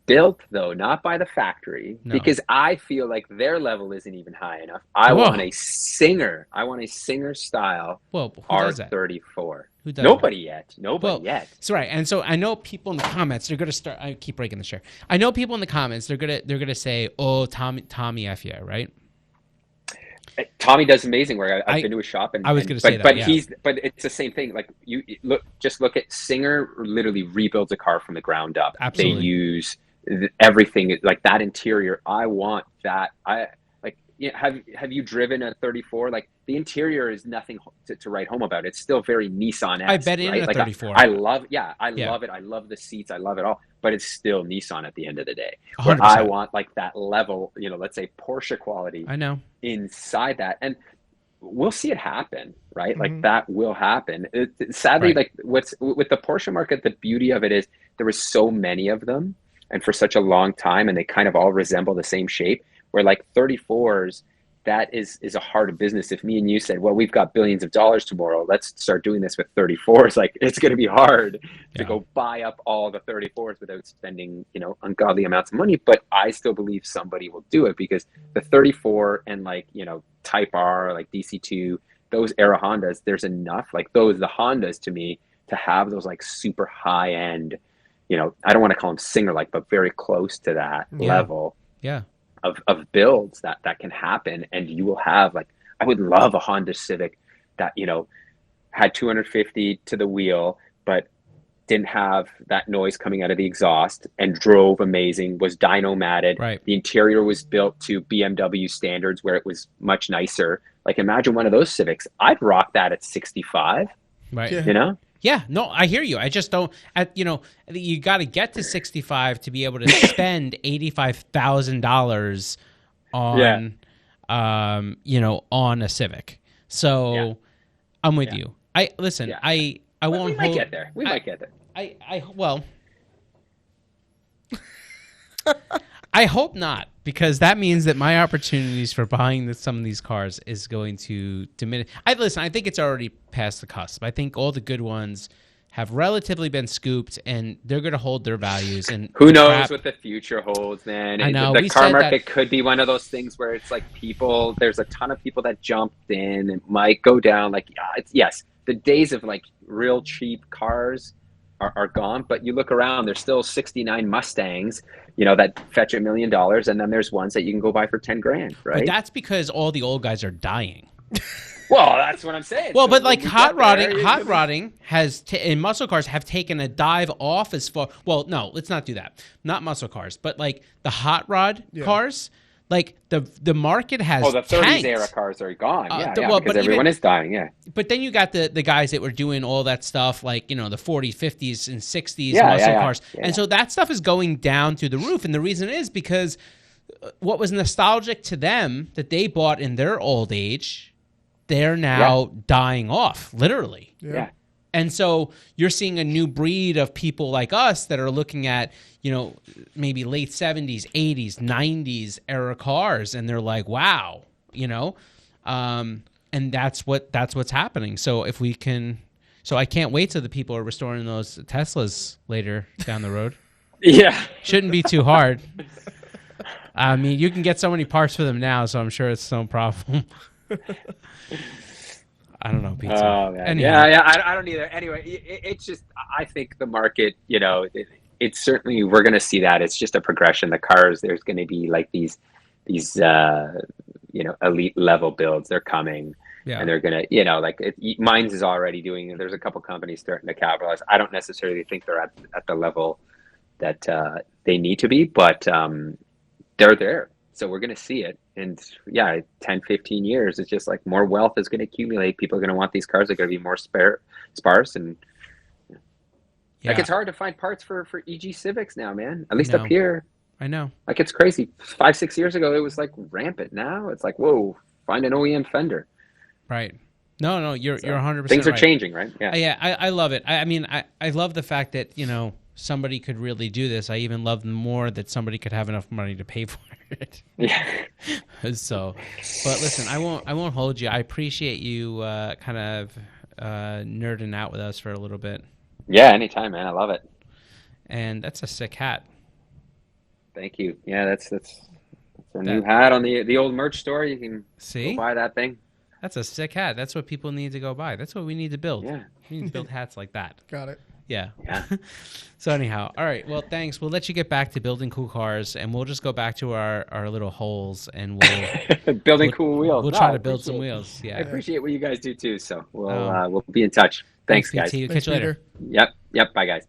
built, though, not by the factory, because I feel like their level isn't even high enough. I want a Singer style R34. Who does Nobody that? yet. Nobody yet. That's right. And so I know people in the comments, they're going to start. I keep breaking the chair. I know people in the comments, they're gonna say, "Oh, Tommy F, yeah, right." Tommy does amazing work. I've been to his shop, and I was going to say that. But it's the same thing. Like, you look at Singer. Literally rebuilds a car from the ground up. Absolutely. They use everything, like that interior. I want that. Have you driven a 34? Like, the interior is nothing to write home about. It's still very Nissan-esque. I bet in a 34. I love it. I love the seats. I love it all. But it's still Nissan at the end of the day. 100%. Where I want, like, that level, let's say Porsche quality. I know. Inside that, and we'll see it happen, right? Mm-hmm. Like, that will happen. Sadly, like, what's with the Porsche market, the beauty of it is there were so many of them, and for such a long time, and they kind of all resemble the same shape. Where, like, 34s, that is a hard business. If me and you said, well, we've got billions of dollars tomorrow, let's start doing this with 34s. Like, it's going to be hard to go buy up all the 34s without spending, ungodly amounts of money. But I still believe somebody will do it, because the 34 and like, Type R, like DC2, those era Hondas, there's enough, like the Hondas to me, to have those like super high end, I don't want to call them singer like, but very close to that level. Yeah. Of builds that can happen. And you will have, like, I would love a Honda Civic that, had 250 to the wheel, but didn't have that noise coming out of the exhaust, and drove amazing, was dyno matted. Right. The interior was built to BMW standards where it was much nicer. Like, imagine one of those Civics. I'd rock that at 65. Right. Yeah. Yeah, no, I hear you. I just don't. You got to get to 65 to be able to spend $85,000 on, on a Civic. So I'm with you. I listen. Yeah. I won't. We might get there. We might get there. Well, I hope not, because that means that my opportunities for buying some of these cars is going to diminish. I think it's already past the cusp. I think all the good ones have relatively been scooped, and they're going to hold their values. And who knows what the future holds, man? I know. The car market could be one of those things where it's like there's a ton of people that jumped in. It might go down. Like, yes, the days of like real cheap cars are gone, but you look around, there's still 69 Mustangs, that fetch $1 million, and then there's ones that you can go buy for 10 grand, right? But that's because all the old guys are dying. Well, that's what I'm saying. Well, so but like hot rodding has and muscle cars have taken a dive off as far. Well, no, let's not do that. Not muscle cars, but like the hot rod cars. Like the market has. Oh, the 30s tanked. era cars are gone. Well, because everyone is dying. Yeah. But then you got the guys that were doing all that stuff, like the 40s, 50s, and 60s muscle cars, and so that stuff is going down through the roof. And the reason is because what was nostalgic to them that they bought in their old age, they're now dying off, literally. Yeah. And so you're seeing a new breed of people like us that are looking at, maybe late 70s, 80s, 90s era cars, and they're like, wow, and that's what's happening. So if we can, I can't wait till the people are restoring those Teslas later down the road. Yeah. Shouldn't be too hard. I mean, you can get so many parts for them now, so I'm sure it's no problem. I don't know, Pete. Oh, man. Anyhow. I don't either. Anyway, it's just, I think the market, it's certainly, we're going to see that. It's just a progression. The cars, there's going to be like these elite level builds. They're coming. Yeah. And they're going to, Mines is already doing it. There's a couple companies starting to capitalize. I don't necessarily think they're at the level that they need to be, but they're there. So we're going to see it. And 10, 15 years, it's just like more wealth is going to accumulate. People are going to want these cars. They're going to be more sparse. And like, it's hard to find parts for EG Civics now, man. At least up here. I know. Like, it's crazy. 5-6 years ago, it was like rampant. Now it's like, whoa, find an OEM fender. Right. No, you're 100% things are right. changing, right? Yeah. I love it. I mean, I love the fact that, somebody could really do this. I even love more that somebody could have enough money to pay for it. Yeah. So, but listen, I won't hold you. I appreciate you kind of nerding out with us for a little bit. Yeah, anytime, man. I love it. And that's a sick hat. Thank you. Yeah, that's a new hat on the old merch store. You can go buy that thing. That's a sick hat. That's what people need to go buy. That's what we need to build. Yeah. We need to build hats like that. Got it. Yeah. So anyhow, all right. Well, thanks. We'll let you get back to building cool cars, and we'll just go back to our little holes, and we'll cool wheels. We'll try to build some wheels. Yeah. I appreciate what you guys do too. So we'll be in touch. Thanks guys. Catch you later. Yep. Bye, guys.